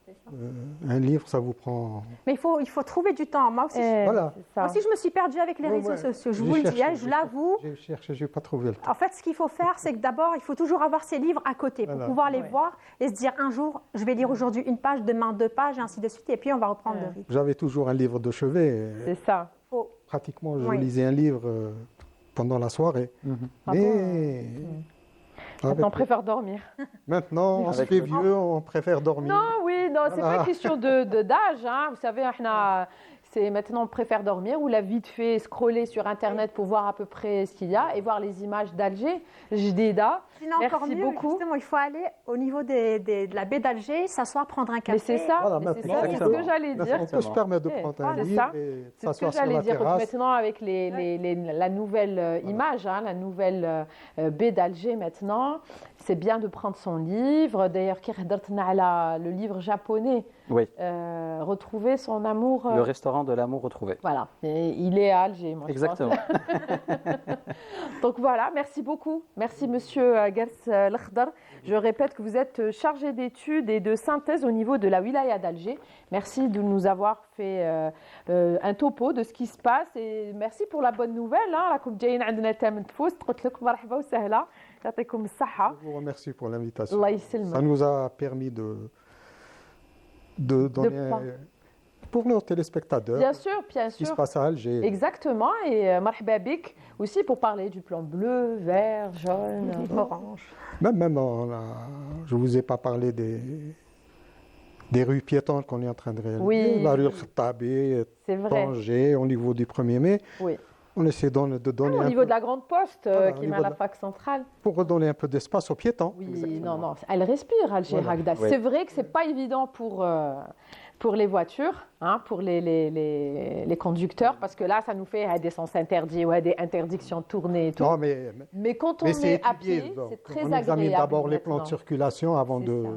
Un livre, ça vous prend. Mais il faut trouver du temps. Moi aussi, Voilà. C'est ça. moi aussi, je me suis perdue avec les Ouais, réseaux ouais. sociaux. Je J'ai vous le dis, cherché, hein, je l'avoue. J'ai cherché, j'ai pas trouvé le temps. En fait, ce qu'il faut faire, c'est que d'abord, il faut toujours avoir ses livres à côté pour Voilà. pouvoir les Ouais. voir et se dire un jour, je vais lire aujourd'hui une page, demain 2 pages, et ainsi de suite, et puis on va reprendre le rythme. J'avais toujours un livre de chevet. C'est ça. Faut- Pratiquement, je Oui. lisais un livre pendant la soirée. Ah Mais Maintenant, on avec- préfère dormir. maintenant, on se Avec fait le- vieux, on préfère dormir. Non, oui, non, c'est Voilà. pas question d'âge. Hein. Vous savez, c'est maintenant on préfère dormir ou la vite fait scroller sur Internet pour voir à peu près ce qu'il y a et voir les images d'Alger, Jdida. Sinon, Merci encore mieux, beaucoup. justement, il faut aller au niveau de la baie d'Alger, s'asseoir, prendre un café. Mais c'est ça, Voilà, mais c'est maintenant, ça, c'est ce que j'allais dire. On peut se permettre de Eh, prendre un c'est livre ça. et C'est ce que s'asseoir sur j'allais la dire. terrasse. Maintenant, avec la nouvelle image, hein, la nouvelle baie d'Alger maintenant, c'est bien de prendre son livre. D'ailleurs, le livre japonais, Oui, retrouver son amour. le restaurant de l'amour retrouvé. Voilà, et il est à Alger, moi, je pense. Exactement. Donc voilà, merci beaucoup. Merci Monsieur Gers Lekhdar. Je répète que vous êtes chargé d'études et de synthèse au niveau de la wilaya d'Alger. Merci de nous avoir fait un topo de ce qui se passe et merci pour la bonne nouvelle. Hein. راكم جايين عندنا تامن تفوز قلت لكم مرحبا وسهلا يعطيكم الصحة. Je vous remercie pour l'invitation. الله Ça يسلمك. nous a permis de donner pas. pour nos téléspectateurs Bien ce qui se sûr. passe à Alger. Exactement. Et marhaba bik aussi pour parler du plan bleu, vert, jaune, Orange. Même je ne vous ai pas parlé des rues piétonnes qu'on est en train de réaliser. Oui. La rue Khattabi, C'est vrai. Tanger, au niveau du 1er mai. Oui. On essaie de donner Au un niveau peu, de la grande poste Voilà, au qui est niveau à la de- fac centrale. pour redonner un peu d'espace aux piétons. Oui, non, elle respire, Alger Voilà. Hagda. Oui. C'est vrai que c'est pas évident pour les voitures, hein, pour les conducteurs, parce que là, ça nous fait des sens interdits, des interdictions de tourner et tout. Non, mais Mais quand on Mais c'est est à étudié. pied, Donc, c'est très on agréable. examine d'abord les plans de maintenant. circulation avant C'est ça.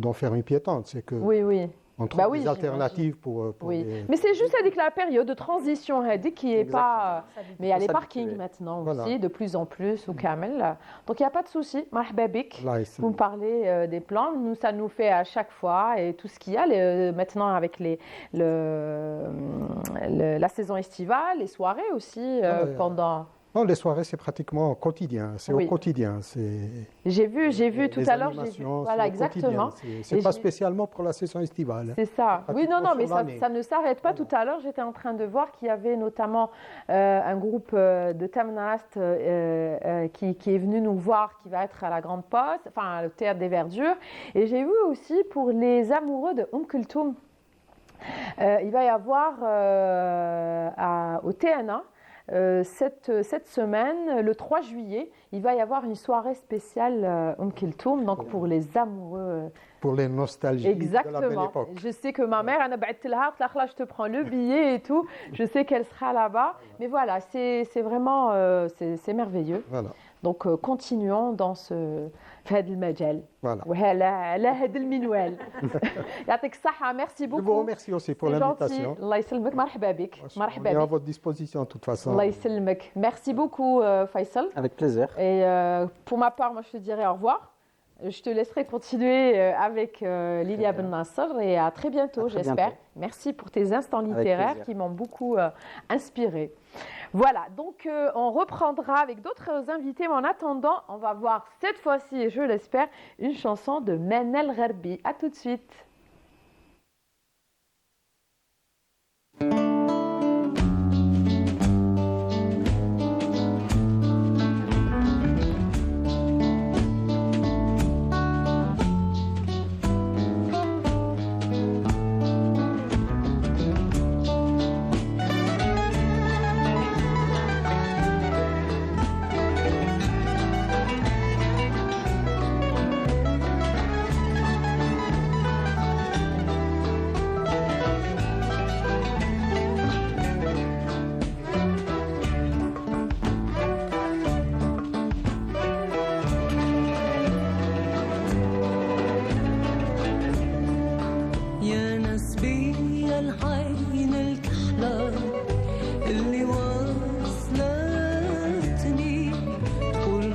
d'en faire une piétonne. C'est que Oui. on trouve Bah oui, des alternatives pour Oui. les- Mais c'est juste avec la période de transition qui est pas. Mais il y a les Faut parkings s'habituer. maintenant Voilà. aussi, de plus en plus, au Kamel. Donc il n'y a pas de souci. Marhaba bik. Là, ici. Vous me parlez des plans, nous ça nous fait à chaque fois et tout ce qu'il y a maintenant avec la saison estivale, les soirées aussi Ouais. pendant. Non, les soirées, c'est pratiquement quotidien. C'est Oui. au quotidien. J'ai vu tout les à l'heure. animations, Voilà, c'est au quotidien. exactement. C'est Et pas j'ai- spécialement pour la saison estivale. C'est ça. Oui, non, pratiquement mais sur ça, l'année. ça ne s'arrête pas. Tout à l'heure, j'étais en train de voir qu'il y avait notamment un groupe de Tamnast qui est venu nous voir, qui va être à la Grande Poste, enfin le Théâtre des Verdures. Et j'ai vu aussi pour les amoureux de Kulthum, il va y avoir au TNA. Cette semaine, le 3 juillet, il va y avoir une soirée spéciale Kulthum, donc pour les amoureux. Pour les nostalgiques de la belle Exactement. époque. Je sais que ma mère, elle a بعثت لها, قلت لها, je te prends le billet et tout. Je sais qu'elle sera là-bas. Mais voilà, c'est vraiment c'est merveilleux. Voilà. Donc continuons dans في هذا المجال. Voilà. وعلى هذا المنوال. يعطيك الصحة. Merci Je vous beaucoup. remercie aussi pour C'est gentil. l'invitation. الله يسلمك. مرحبا بك. On مرحبا est à بك. votre disposition de toute façon. الله يسلمك. Merci beaucoup Faisal. Avec plaisir. Et pour ma part, moi, je te dirai au revoir. Je te laisserai continuer avec Lilia Ben Nasser et à très bientôt, À très j'espère. bientôt. Merci pour tes instants littéraires plaisir. qui m'ont beaucoup inspiré. Voilà, donc on reprendra avec d'autres invités, mais en attendant, on va voir cette fois-ci, et je l'espère, une chanson de Manel Gharbi. À tout de suite. يا ناس بيا العين الكحلة اللي وصلتني كل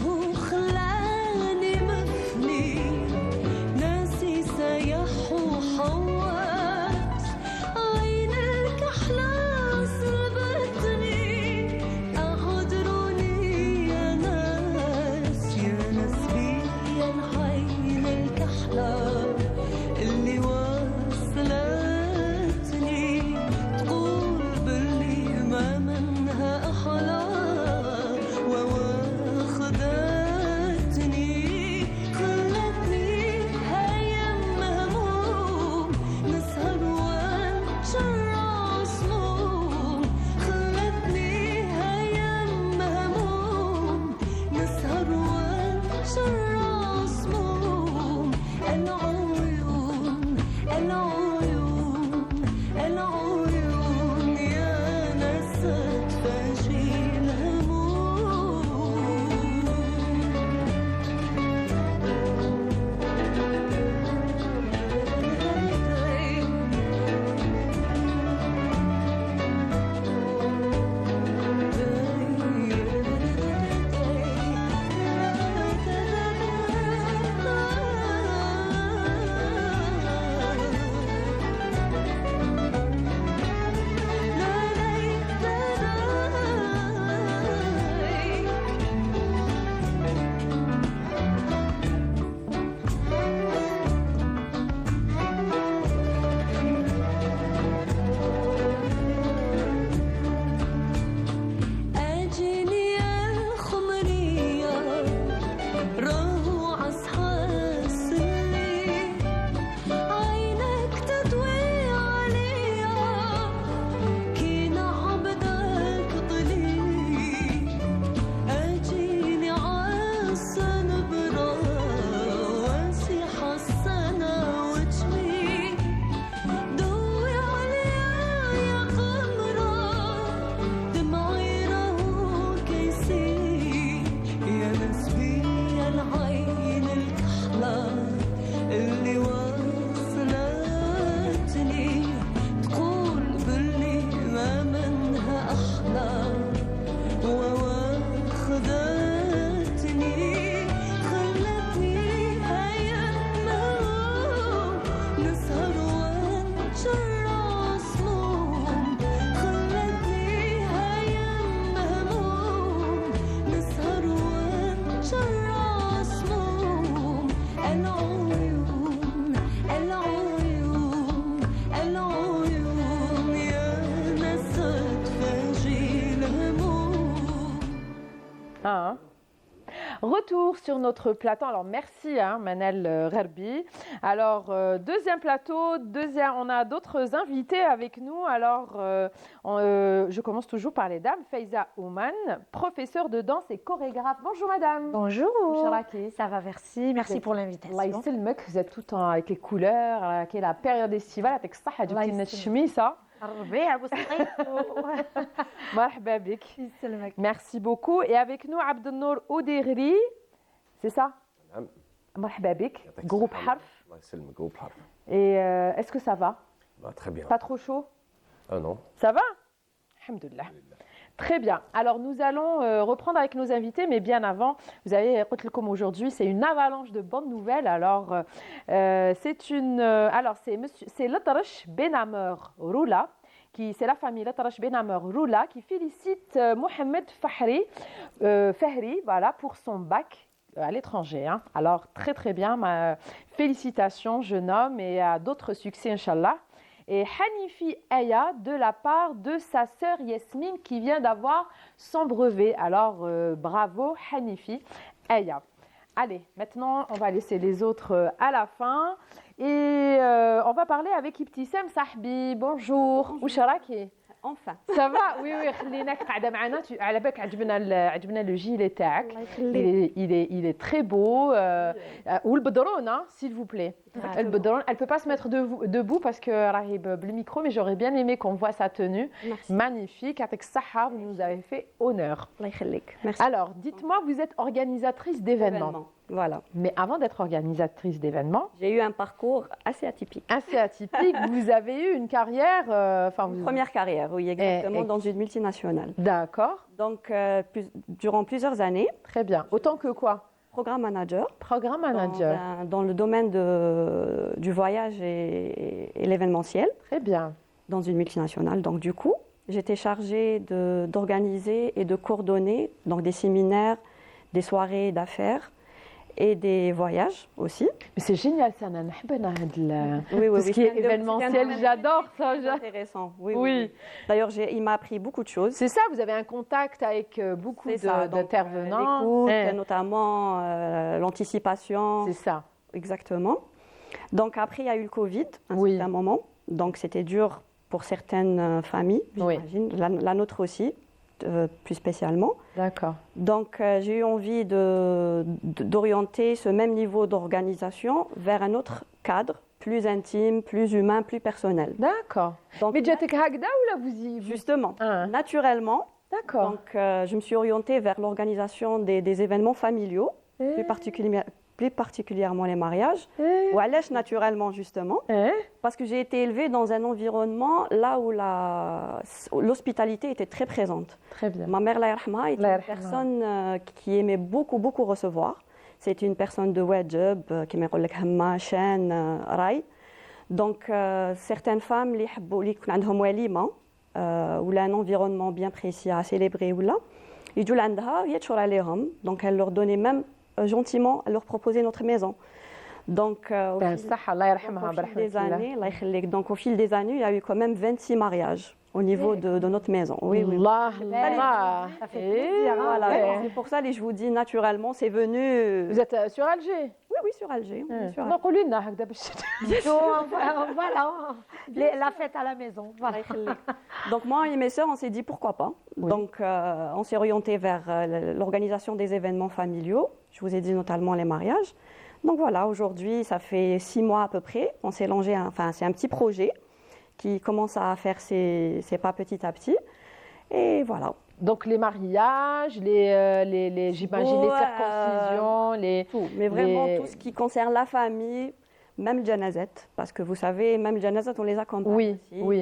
وخلاني مفني ناسي سيح وحواس عين الكحلة صلبتني أعذروني يا ناس بيا العين الكحلة اللي وصلتني تقول باللي ما منها أحلى وواخدتني خلتني هيام مهموم نسهر ونشرع سموم خلتني هيام مهموم نسهر ونشرع سموم العيون العيون العيون يا نسى تفاجئ أجيني الخمرية راهو عصحى السلي عينك تضوي عليا كي نعبدك ضلي أجيني عالصنبرة وانسي حسنة وجهي ضوي عليا يا قمرة دمعي راهو كيسي يا نسبي العين الكحلة اللي وصلتني تقول باللي ما منها أحلى وواخدتني خلتني هيام مهموم نسهر ونشرع سموم خلتني هيام مهموم نسهر ونشرع سموم العيون العيون العيون يا نسى تفاجئ الهموم. Ah. Retour sur notre plateau. Alors merci Manel Gherbi. Alors deuxième plateau, on a d'autres invités avec nous. Alors je commence toujours par les dames. Faiza Ouman, professeure de danse et chorégraphe. Bonjour madame. Bonjour. Moucharaki. Ça va, merci. Merci pour l'invitation. Allah يسلمك. Vous êtes tout le temps avec les couleurs, qui est la période estivale, avec ça, الله avec une يسلمك. chemise. الربيع والصيف. مرحبا بك. يسلمك. Merci beaucoup. Et avec nous Abdelnour Oudegri. C'est ça? نعم مرحبا بك. يعطيك Groupe الصحة. Harf. الله يسلمك جروب حرف Et est-ce que ça va? très bien. Pas trop chaud? Ah non. Ça va? Alhamdoulilah. Très bien. Alors nous allons reprendre avec nos invités, mais bien avant, vous avez comme aujourd'hui, c'est une avalanche de bonnes nouvelles. Alors c'est Latrache Benamer Roula, c'est la famille Latrache Benamer Roula qui félicite Mohamed Fahri, voilà, pour son bac à l'étranger. Alors très très bien, félicitations jeune homme et à d'autres succès Inch'Allah. Et Hanifi Aya de la part de sa sœur Yasmine qui vient d'avoir son brevet. Alors bravo Hanifi Aya. Allez, maintenant on va laisser les autres à la fin et on va parler avec Ibtissam Sahbi. Bonjour. Ousharaki. Enfin. Ça va? Oui, خليناك قاعدة معنا. على بالك عجبنا le gilet تاعك. Il est très beau. Ou le bedron, s'il vous plaît. Le bedron, elle peut pas se mettre debout parce que راهي le micro, mais j'aurais bien aimé qu'on voit sa tenue. Merci. Magnifique. Avec Sahar, vous nous avez fait honneur. الله يخليك. Merci. Alors, dites-moi, vous êtes organisatrice d'événements. Voilà. Mais avant d'être organisatrice d'événements, J'ai eu un parcours assez atypique. assez atypique, vous avez eu une carrière, Première carrière, oui, exactement, et- dans une multinationale. D'accord, Donc, durant plusieurs années, très bien. Autant que quoi? programme manager. Programme manager. Dans le domaine du voyage et l'événementiel, Très bien. dans une multinationale. Donc, du coup, j'étais chargée d'organiser et de coordonner donc, des séminaires, des soirées d'affaires et des voyages aussi. Mais c'est génial ça, Nana. Oui, Tout ce qui est événementiel, j'adore ça. C'est intéressant. Oui, Oui. oui. D'ailleurs, il m'a appris beaucoup de choses. C'est ça, vous avez un contact avec beaucoup C'est ça, donc, d'intervenants. l'écoute, notamment l'anticipation. C'est ça. Exactement. Donc après, il y a eu le Covid, à un Oui. certain moment. Donc c'était dur pour certaines familles, Oui. j'imagine. La nôtre aussi, plus spécialement. D'accord. Donc j'ai eu envie d'orienter ce même niveau d'organisation vers un autre cadre, plus intime, plus humain, plus personnel. D'accord. Donc, Mais Jatek Hagda ou là vous justement, Ah. naturellement, D'accord. donc, je me suis orientée vers l'organisation des événements familiaux, plus particulièrement les mariages. Ou allèche naturellement, justement, parce que j'ai été élevée dans un environnement là où l'hospitalité était très présente. Très bien. Ma mère, Allah yarhamha, était Allah une yarhamha. personne qui aimait beaucoup, beaucoup recevoir. C'était une personne de wajib, qui m'a dit hamma, chaîne, raï. Donc, certaines femmes, qui ont walima, ou un environnement bien précis à célébrer, ou là, ils disent عندها يتشور عليهم. Donc, elle leur donnait même gentiment, elle leur proposait notre maison. Donc, au Ben, fil- صح الله يرحمها donc, au fil des برحمة الله. années, Allah يخليك. Donc, au fil des années, il y a eu quand même 26 mariages au niveau de notre maison. Oui, oui. Allah, Allah. Ça fait Eh, plaisir, hein. Voilà, ouais. c'est pour ça que je vous dis naturellement, c'est venu. Vous êtes sur Alger. Oui, oui, sur Alger. on est sur Alger. نقولوا لنا هكذا باش Voilà, la fête à la maison. Voilà. Allah يخليك. Donc moi et mes sœurs, on s'est dit pourquoi pas. Oui. Donc on s'est orienté vers l'organisation des événements familiaux. Je vous ai dit notamment les mariages. Donc voilà, aujourd'hui, ça fait 6 mois à peu près. On s'est lancé, enfin c'est un petit projet qui commence à faire ses pas petit à petit. Et voilà. Donc les mariages, j'imagine les Ouais, circoncisions, les Tout. Mais vraiment Les- tout ce qui concerne la famille, même le janazet, parce que vous savez, même le janazet, on les accompagne Oui, aussi. oui.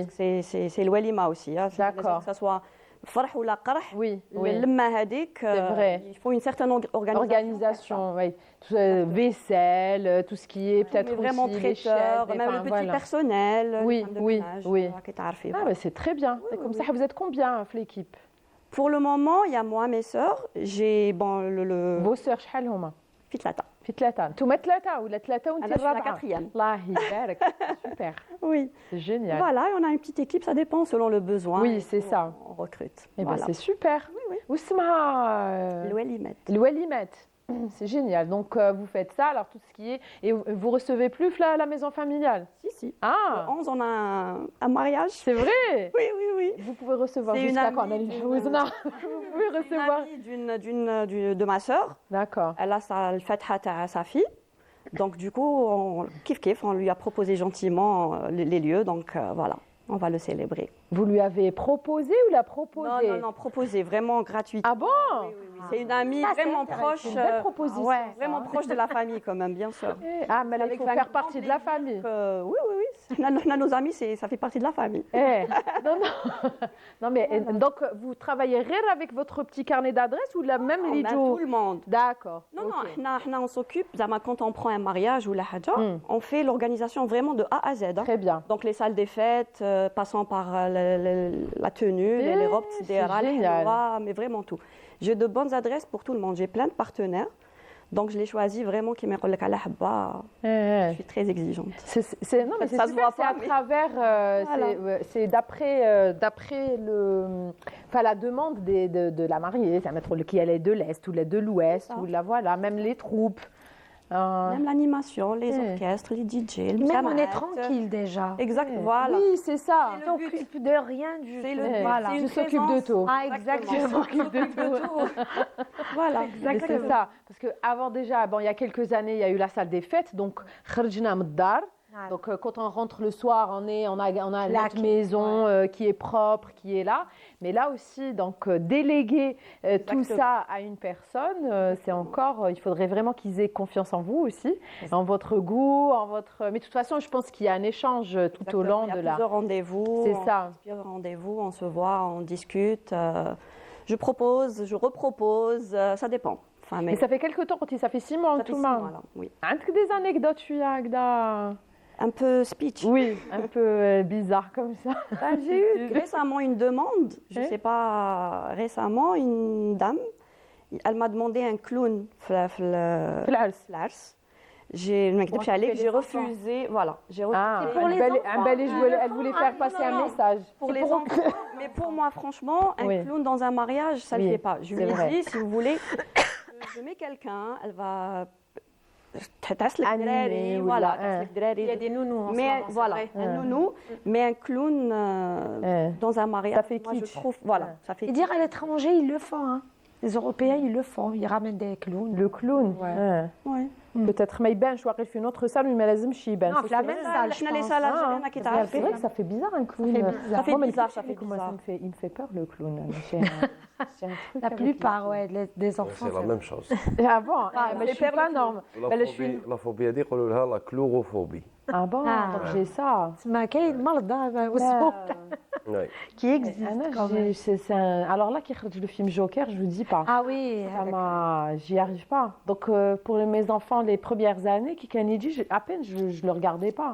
C'est le walima aussi. Hein. D'accord. Que ce soit farh ou la qarh, oui, le oui. lemma hadik, vrai. il faut une certaine organisation. Organisation, oui. Vaisselle, tout ce qui est peut-être Mais vraiment aussi les traiteur, chefs, même le enfin, petit voilà. personnel, Oui, les femmes de oui, ménage, oui. voilà, qui t'arrivent. Ah, c'est très bien. C'est comme ça. Vous êtes combien, l'équipe? Pour le moment, il y a moi, mes sœurs, j'ai le Vos sœurs, شحال هما؟ fitlata. في ثلاثة. انتم ثلاثة ولا ثلاثة وانت أنا je suis la الرابعة؟ quatrième. الله يبارك. Super. Oui. C'est génial. Voilà, et on a une petite équipe, ça dépend selon le besoin. Oui, et c'est tout, ça. On recrute. Eh ben, Voilà. c'est super. Oui, oui. واسمها Le walimet. الوليمات. C'est génial. Donc vous faites ça, alors tout ce qui est et vous recevez plus la maison familiale. Si, si. Ah, Le 11, on a un mariage. c'est vrai. Oui, oui, oui. Vous pouvez recevoir C'est une jusqu'à amie quand on a d'une- Vous pouvez Une recevoir. amie de ma sœur. D'accord. Elle a le fatha à sa fille. Donc, du coup, on lui a proposé gentiment les lieux. Donc, voilà, on va le célébrer. Vous lui avez proposé ou la proposé? Non, proposé, vraiment gratuit. Ah bon? C'est une amie Ça, c'est vraiment intéressant. proche. C'est une belle proposition. ouais, ça, Vraiment hein. proche de la famille, quand même, bien sûr. Ah, mais là, il Avec faut un faire grand partie de la famille. Oui, oui, oui. On a nos amis, ça fait partie de la famille. Non, non. Non, mais donc vous travaillez rire avec votre petit carnet d'adresses ou la même On a Lidjo? tout le monde. D'accord. Non, ok. non, on s'occupe, zama, quand on prend un mariage ou la haja, Hmm. on fait l'organisation vraiment de A à Z. hein. Très bien. Donc les salles des fêtes, passant par la tenue, les robes, c'est etc., génial. mais vraiment tout. J'ai de bonnes adresses pour tout le monde. J'ai plein de partenaires. Donc je les choisis vraiment qui me collent à la habba. Je suis très exigeante. Non, mais c'est Ça se super, voit c'est pas, à mais- travers, Voilà. c'est d'après la demande de la mariée, ça mettre qui elle est de l'Est ou de l'Ouest, C'est ça. ou voilà, même les troupes. Même l'animation, les Ouais. orchestres, les DJ, le Même on est msamahat. tranquille déjà. Exact, Ouais. voilà. Oui, c'est ça. On s'occupe de rien du C'est tout. le but, Voilà. c'est Je une s'occupe de présence. tout. Ah, exactement. Je m'occupe de tout. Voilà. Mais c'est ça, parce que avant déjà, bon, il y a quelques années, il y a eu la salle des fêtes, donc خرجنا من الدار Ouais. Donc quand on rentre le soir, on a notre Claque. maison qui est propre, qui est là. Mais là aussi, donc déléguer tout ça à une personne, c'est encore. Il faudrait vraiment qu'ils aient confiance en vous aussi, en votre goût, en votre. Mais de toute façon, je pense qu'il y a un échange tout au long Il y a de la. plusieurs rendez-vous. C'est ça. Plusieurs rendez-vous, on se voit, on discute. Je propose, je repropose, ça dépend. Enfin, Mais ça fait quelques temps, ça fait 6 mois ça fait tout 6 le mois, monde. là, oui. عندك des anecdotes, tu as, Agda? Un peu speech. Oui, un peu bizarre comme ça. Ben, j'ai eu récemment une demande, je ne Oui. sais pas, récemment, une dame, elle m'a demandé un clown في العرس. العرس. Je ne m'inquiète pas, occuper j'ai les refusé, voilà, j'ai refusé. Ah, pour les un bel elle voulait faire passer un message. Pour les enfants, mais pour moi, franchement, un Oui. clown dans un mariage, ça ne Oui, le fait pas. Je lui c'est ai vrai. dit, si vous voulez, je mets quelqu'un, elle va تتعس لك Animer, دراري, ou voilà, là, تتعس لك Il y a دراري. des nounous en ce Mais moment, c'est voilà, vrai. un nounou, mais un clown dans un mariage, Ça fait moi, je kitsch. trouve, voilà, ça fait Et dire à l'étranger, ils le font. Hein. Les Européens, ils le font. Ils ramènent des clowns. Le clown. Ouais. Ouais. Peut-être ما يبانش واقع في une autre salle mais ما لازمش يبان. Non, C'est في la vrai. même salle, je احنا les pense. salles Ah, algériennes qui c'est تعرفي. vrai que ça fait bizarre un clown. Ça fait bizarre. Ça fait Moi, mais bizarre, tu ça sais fait comment bizarre. il me fait peur le clown. J'ai un truc La avec plupart, le clown. ouais, des enfants. C'est la c'est- même chose. Ah bon, mais je suis pas norme. La phobie, la phobie هذه يقولوا لها la chlorophobie. Ah bon, Ah. donc j'ai ça. تسمى كاين مرضى وسموه Oui. qui existent quand même. Alors là, qui regarde le film Joker, je vous dis pas. Ah oui, J'y arrive pas. Donc pour mes enfants, les premières années, Kikaniji, à peine je le regardais pas.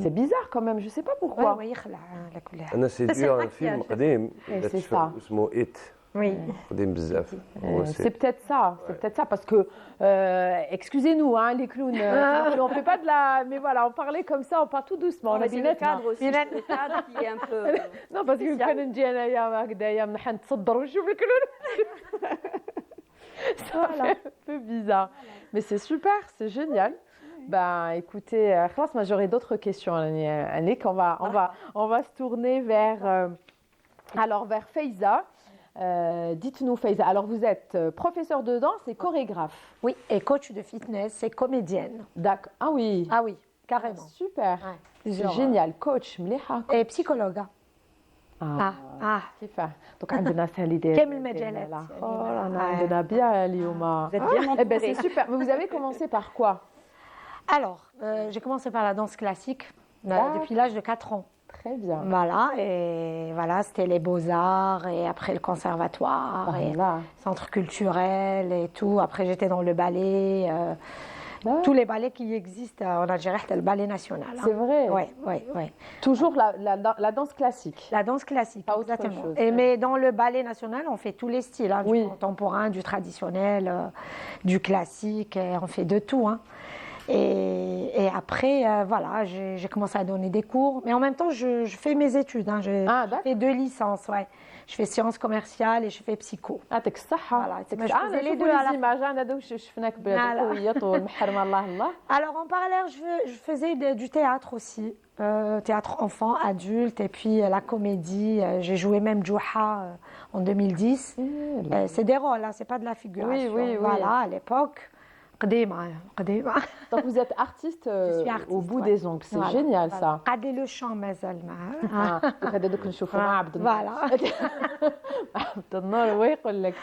C'est bizarre quand même, je sais pas pourquoi. ouais, يخلع على كل حال. أنا سي Ça, c'est دو le ان فيلم maquillage. قديم c'est اللي ça. اسمه إيت Oui. قديم بزاف. هو C'est سي- peut-être ça, c'est peut-être ça, parce que, excusez-nous, hein, les clowns, on fait pas de la, mais voilà, on parlait comme ça, on parle tout doucement, on a C'est dit le net, cadre aussi, le cadre qui est un peu... non, parce que كان نجي انايا هكذايا نحن نتصدر ونشوف الكلون. Ça fait un peu bizarre, mais c'est super, c'est génial. Ben, écoutez, خلاص, moi j'aurais d'autres questions, Annick. On va se tourner vers, alors vers Faiza. Dites-nous, Faiza. Alors, vous êtes professeur de danse et chorégraphe. Oui, et coach de fitness et comédienne. D'accord. Ah oui. Ah oui, carrément. Super. Ouais. C'est Genre, génial. Coach, مليحة. Et psychologue. Ah, ah. كيفاه دونك عندنا سالي ديال كامل المجالات. رانا عندنا بيان اليوم. Vous êtes bien Eh ben entourés. c'est super. Mais vous avez commencé par quoi? Alors, j'ai commencé par la danse classique D'accord. depuis l'âge de 4 ans. Très bien. Voilà, et voilà, c'était les beaux-arts, et après le conservatoire, et Voilà. centre culturel et tout. Après, j'étais dans le ballet, Ah. tous les ballets qui existent en Algérie, c'était le ballet national. C'est vrai. Oui, oui, oui. Toujours la danse classique. La danse classique, Pas autre exactement. chose, Et, ouais. mais dans le ballet national, on fait tous les styles, hein, Oui. du contemporain, du traditionnel, du classique, et on fait de tout. Hein. Et après, voilà, j'ai commencé à donner des cours, mais en même temps, je fais mes études. Hein. J'ai Ah, d'accord. fait 2 licences, ouais. Je fais sciences commerciales et je fais psycho. يعطيك الصحة. Voilà, يعطيك mais je الصحة. faisais أنا les نشوفوا deux à la les images أنا دوك شفناك Voilà. بالقوية والمحرمة الله الله. Alors en parallèle, je faisais du théâtre aussi, théâtre enfant, adulte, et puis la comédie. J'ai joué même Jouha en 2010. C'est des rôles, hein, c'est pas de la figuration. Oui, oui, oui. Voilà, à l'époque. قديمة. Donc vous êtes artiste, suis artiste, au bout ouais. des ongles. C'est Voilà, génial voilà. ça. قادي le chant مازال معاه. Ah, donc هذا دوك نشوفوا مع عبد الله. Voilà. عبد النور هو يقول لك.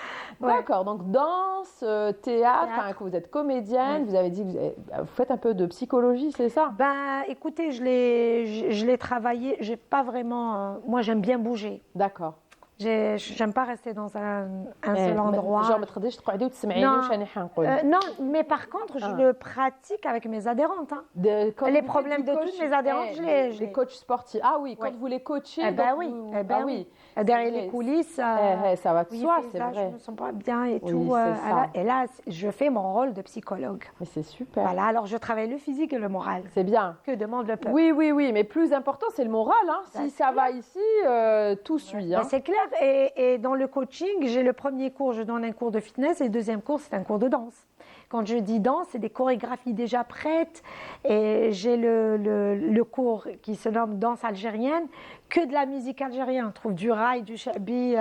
D'accord, donc danse, théâtre, enfin, que vous êtes comédienne, vous avez dit que vous faites un peu de psychologie, c'est ça? Ben, écoutez, je l'ai travaillé. J'ai pas vraiment. Moi, j'aime bien bouger. D'accord. J'aime pas rester dans un seul endroit. Genre ما تقدريش تقعدي وتسمعيني Non. واش راني حنقول. Non, mais par contre, je le pratique avec mes adhérentes. Hein. Quand les vous problèmes faites du de toutes mes adhérentes, je les- les coachs sportifs. Ah oui, quand Oui. vous les coachez. Eh ben donc oui, vous- eh ben ah oui. oui. Derrière C'est les vrai. coulisses. Ça va de oui, soi, Faiza, c'est vrai. Je me sens pas bien et Oui, tout. c'est ça. Et là, je fais mon rôle de psychologue. Mais c'est super. Voilà, alors je travaille le physique et le moral. C'est bien. Que demande le peuple. Oui, oui, oui, mais plus important, c'est le moral. Hein. Si ça va ici, tout suit. Ben, Hein. c'est clair. Et dans le coaching, j'ai le premier cours, je donne un cours de fitness, et le deuxième cours, c'est un cours de danse. Quand je dis danse, c'est des chorégraphies déjà prêtes. Et j'ai le cours qui se nomme danse algérienne, que de la musique algérienne. On trouve du raï, du chabi,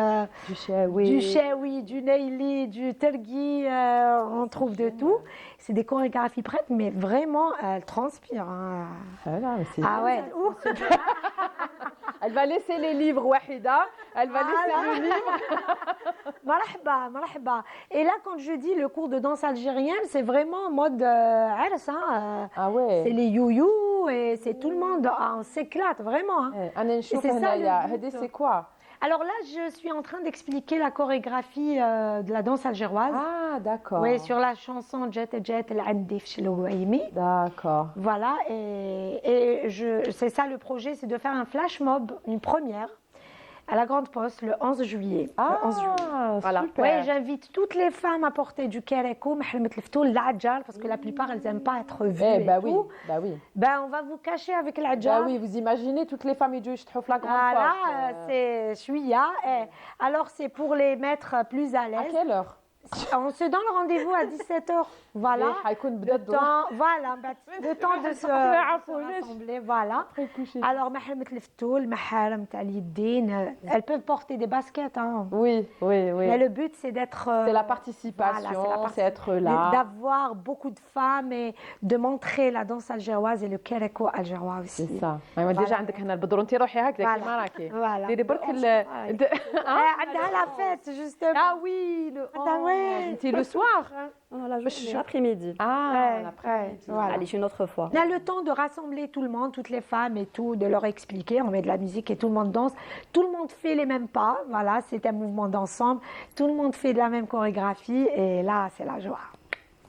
Du chaoui. du chaoui, du neili, du tergui, on trouve de tout. C'est des chorégraphies prêtes, mais vraiment, elles transpirent. Hein. Ah, là, mais c'est Ah ouais. Elle va laisser les livres, Wahida. Elle va laisser le livre. Marhaba, marhaba. Et là, quand je dis le cours de danse algérienne, c'est vraiment en mode ars, hein, Ah ouais. c'est les you-you et c'est tout le monde. Ah, on s'éclate vraiment. Hein. أنا نشوف c'est ça هنايا le but. هذه c'est quoi? Alors là, je suis en train d'expliquer la chorégraphie de la danse algéroise. Ah d'accord. Oui, sur la chanson Jet Jet El Andi Fchel Ouaimi. D'accord. Voilà, c'est ça le projet, c'est de faire un flash mob, une première, à la Grande Poste le 11 juillet. Ah, le 11 juillet. Voilà. super. Ouais, j'invite toutes les femmes à porter du kérékou, mahlemet leftoul, l'adjal, parce que la plupart, elles n'aiment pas être vues. Eh et bah tout. oui, bah oui. Ben, on va vous cacher avec Bah l'adjal. oui, vous imaginez toutes les femmes du Ch'trouf la grande Voilà, porte. c'est chouïa. Alors, c'est pour les mettre plus à À l'aise. quelle heure? On se donne rendez-vous à 17h. Voilà. Et حيكون بدا Le الضوء. temps, voilà, le temps de se rassembler, voilà. Après coucher. Alors, محرمة الفتول, محارم تاع اليدين, elles peuvent porter des baskets, hein. Oui, oui, oui. Mais le but, c'est d'être. C'est la participation, voilà, c'est être là. D'avoir beaucoup de femmes et de montrer la danse algéroise et le kéréko algérois aussi. C'est ça. ما ديجا عندك هنا البدرون انت روحي هكذا كيما راكي. Voilà. ديري برك عندها la fête, justement. Ah oui, le ouais. C'est le soir. Non, la journée, l'après-midi. Ah, Ouais, l'après-midi. voilà. Allez, une autre fois. On a le temps de rassembler tout le monde, toutes les femmes et tout, de leur expliquer. On met de la musique et tout le monde danse. Tout le monde fait les mêmes pas. Voilà, c'est un mouvement d'ensemble. Tout le monde fait de la même chorégraphie et là, c'est la joie.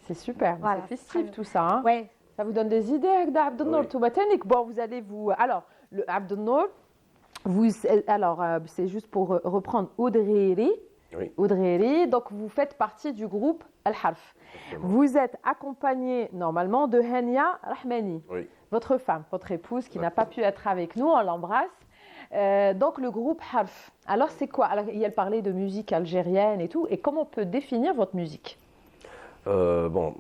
C'est super. Voilà. C'est festif tout ça. Hein. Ouais. Ça vous donne des idées, Agda Abdelnour Oui. Toubatenik. Bon, vous allez vous. Alors, le Abdelnour, vous. Alors, c'est juste pour reprendre Oudriri. Oui. Oudriri. Donc, vous faites partie du groupe Al-Harf. Vous êtes accompagné normalement de Hania Rahmani, Oui. votre femme, votre épouse qui n'a pas pu être avec nous. On l'embrasse. Donc, le groupe Harf. Alors, c'est quoi? Alors, elle parlait de musique algérienne et tout. Et comment on peut définir votre musique? Bon,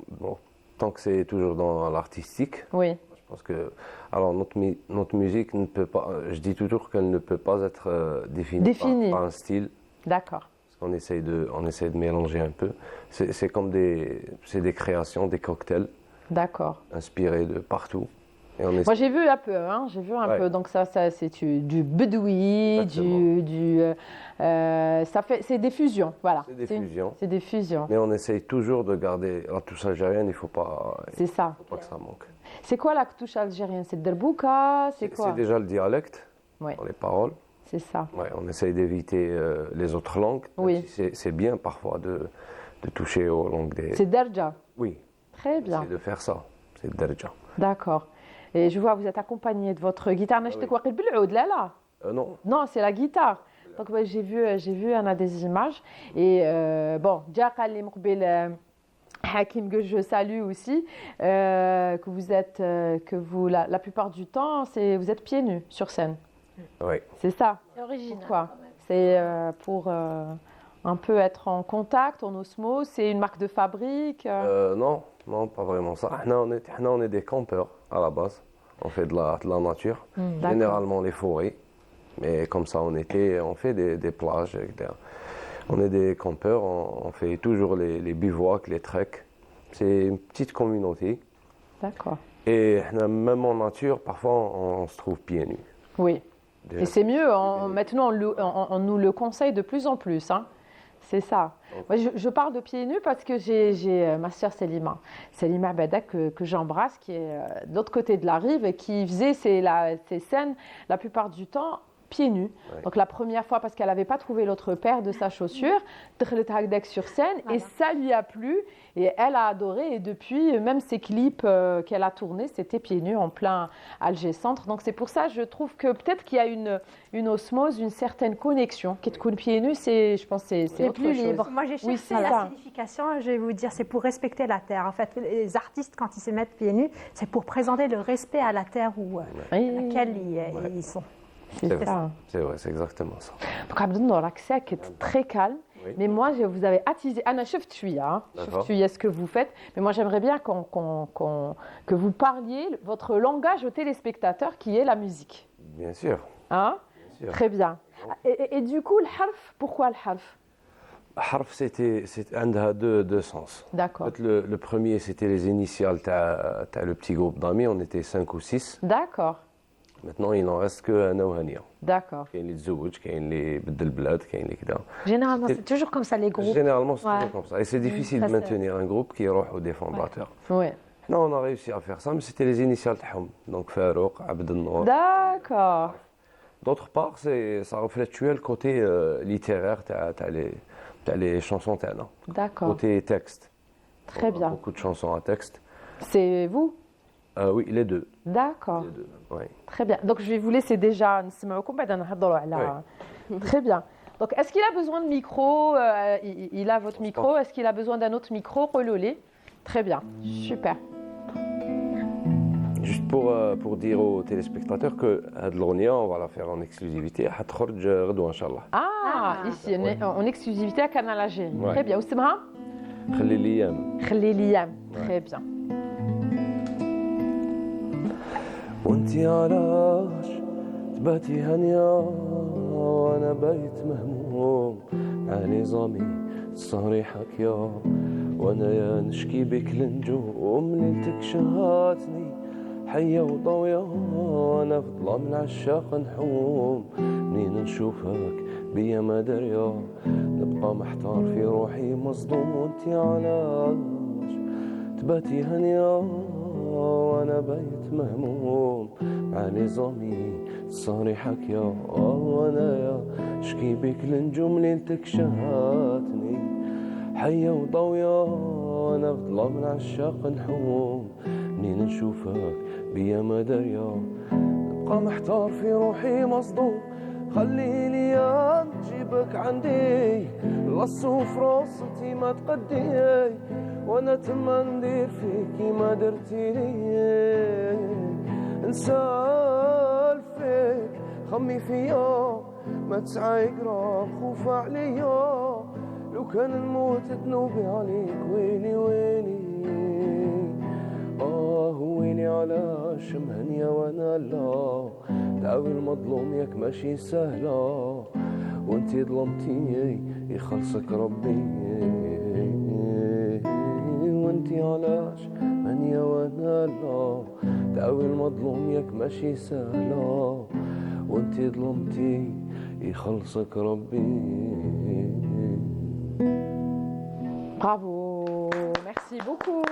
tant que c'est toujours dans l'artistique, Oui. je pense que alors notre musique ne peut pas, je dis toujours qu'elle ne peut pas être définie par un style. D'accord. Parce qu'on essaye de mélanger un peu. C'est comme des créations, des cocktails D'accord. inspirés de partout. Et on Moi j'ai vu un peu, hein, j'ai vu un Ouais. peu. Donc ça c'est du bedoui, c'est des fusions, voilà. C'est des fusions. C'est des fusions. Mais on essaye toujours de garder la touche algérienne. Il faut pas C'est ça. que ça manque. C'est quoi la touche algérienne? C'est le derbouka? C'est quoi? C'est déjà le dialecte, Ouais. dans les paroles. C'est ça. Ouais, on essaye d'éviter les autres langues. même Oui. si c'est bien parfois de toucher aux langues des. C'est derja. Oui. Très bien. C'est de faire ça. C'est le derja. D'accord. Et je vois vous êtes accompagné de votre guitare. oui. Non. Non, c'est la guitare. Donc ouais, j'ai vu on a des images et bon, Diakali Moukbil Hakim que je salue aussi que vous êtes la plupart du temps vous êtes pieds nus sur scène. Oui. C'est ça. C'est original. Pourquoi? C'est pour un peu être en contact, en osmose. C'est une marque de fabrique. Non, pas vraiment ça. On est des campeurs à la base. On fait de la nature. D'accord. Généralement les forêts. Mais comme ça, on fait des plages. On est des campeurs. On fait toujours les bivouacs, les treks. C'est une petite communauté. D'accord. Et même en nature, parfois, on se trouve pieds nus. Oui. Déjà, Et c'est mieux. Maintenant, on nous le conseille de plus en plus. Hein. C'est ça. Moi, je parle de pieds nus parce que j'ai ma sœur Selima Bada que j'embrasse, qui est de l'autre côté de la rive et qui faisait ces scènes la plupart du temps pieds nus. Ouais. Donc la première fois, parce qu'elle n'avait pas trouvé l'autre paire de sa chaussure, دخلت هكذاك sur scène et ça lui a plu et elle a adoré. Et depuis, même ses clips qu'elle a tournés, c'était pieds nus en plein Alger Centre. Donc c'est pour ça, je trouve que peut-être qu'il y a une osmose, une certaine connexion. Qui te coule pieds nus, je pense que c'est autre plus chose. libre. Moi, j'ai cherché Oui, c'est la ça. signification, je vais vous dire, c'est pour respecter la terre. En fait, les artistes, quand ils se mettent pieds nus, c'est pour présenter le respect à la terre à Oui, laquelle ils sont. c'est ça. C'est vrai, c'est exactement ça. Donc Abdelnour, l'accès est très calme. Oui. Mais moi, vous avez attisé. Anna, شفت شوية, D'accord. شفت شوية ce que vous faites. Mais moi, j'aimerais bien que vous parliez votre langage aux téléspectateurs, qui est la musique. Bien sûr. Hein? Bien sûr. Très bien. Et du coup, le harf, pourquoi le harf? Harf, c'était عندها deux sens. En D'accord. fait, le premier, c'était les initiales, t'as le petit groupe d'amis, on était 5 ou 6. D'accord. Maintenant, il n'en reste que أنا وهانية. D'accord. كاين اللي تزوج, كاين اللي بدل البلاد, كاين اللي كذا. Généralement, C'est- c'est toujours comme ça, les groupes. Généralement, c'est Ouais. toujours comme ça. Et c'est difficile de ça, c'est- maintenir un groupe qui est au des fondateurs. Oui. Non, on a réussi à faire ça, mais c'était les initiales تاعهم. Donc Farouk, Abd el-Nour. D'accord. D'autre part, ça reflète tu vois, le côté littéraire, t'as les chansons, t'as D'accord. côté texte. Très On a bien. beaucoup de chansons à texte. C'est vous? Oui, les deux. D'accord. Les deux, oui. Très bien. Donc, je vais vous laisser déjà. نسمعوكم بعد نهضروا على. Très bien. Donc, est-ce qu'il a besoin de micro? Il a votre micro. Est-ce qu'il a besoin d'un autre micro? Relolé. Très bien. Super. Juste pour dire aux téléspectateurs que هاد الأغنية, on va la faire en exclusivité. حتخرج غدوة إن شاء الله. Ah, ici, en exclusivité à Canal Algérie. Ouais. Très bien. واسمها؟ خلي الأيام. خلي الأيام. Très bien. وانتي علاش تباتي هانية وانا بايت مهموم على نظامي السهري حكيا وانا يا نشكي بك النجوم ليلتك شهاتني حية وضوية وانا في ظلام العشاق نحوم منين نشوفك بيا ما دارية نبقى محتار في روحي مصدوم وانتي علاش تباتي هانية وانا بايت مهموم مع نظامي صاري حكيا وانا يا شكي بك النجوم ليلتك شهاتني حية وضوية وانا في ظلام العشاق نحوم منين نشوفك بيا ما دارية نبقى محتار في روحي مصدوم خليني يا نجيبك عندي للصوف راستي ما تقدي وانا تما ندير فيكي ما درتي لي نسالفك خمي فيا ما تسعى يقرا خوف عليا لو كان نموت ذنوبي عليك ويلي ويلي ويلي علاش مهنية وانا لا دعوي المظلوم ياك ماشي سهلة وانتي ظلمتيني يخلصك ربي وانتي علاش مهنية وانا لا دعوي المظلوم ياك ماشي سهلة وانتي ظلمتي يخلصك ربي. Bravo. Merci beaucoup.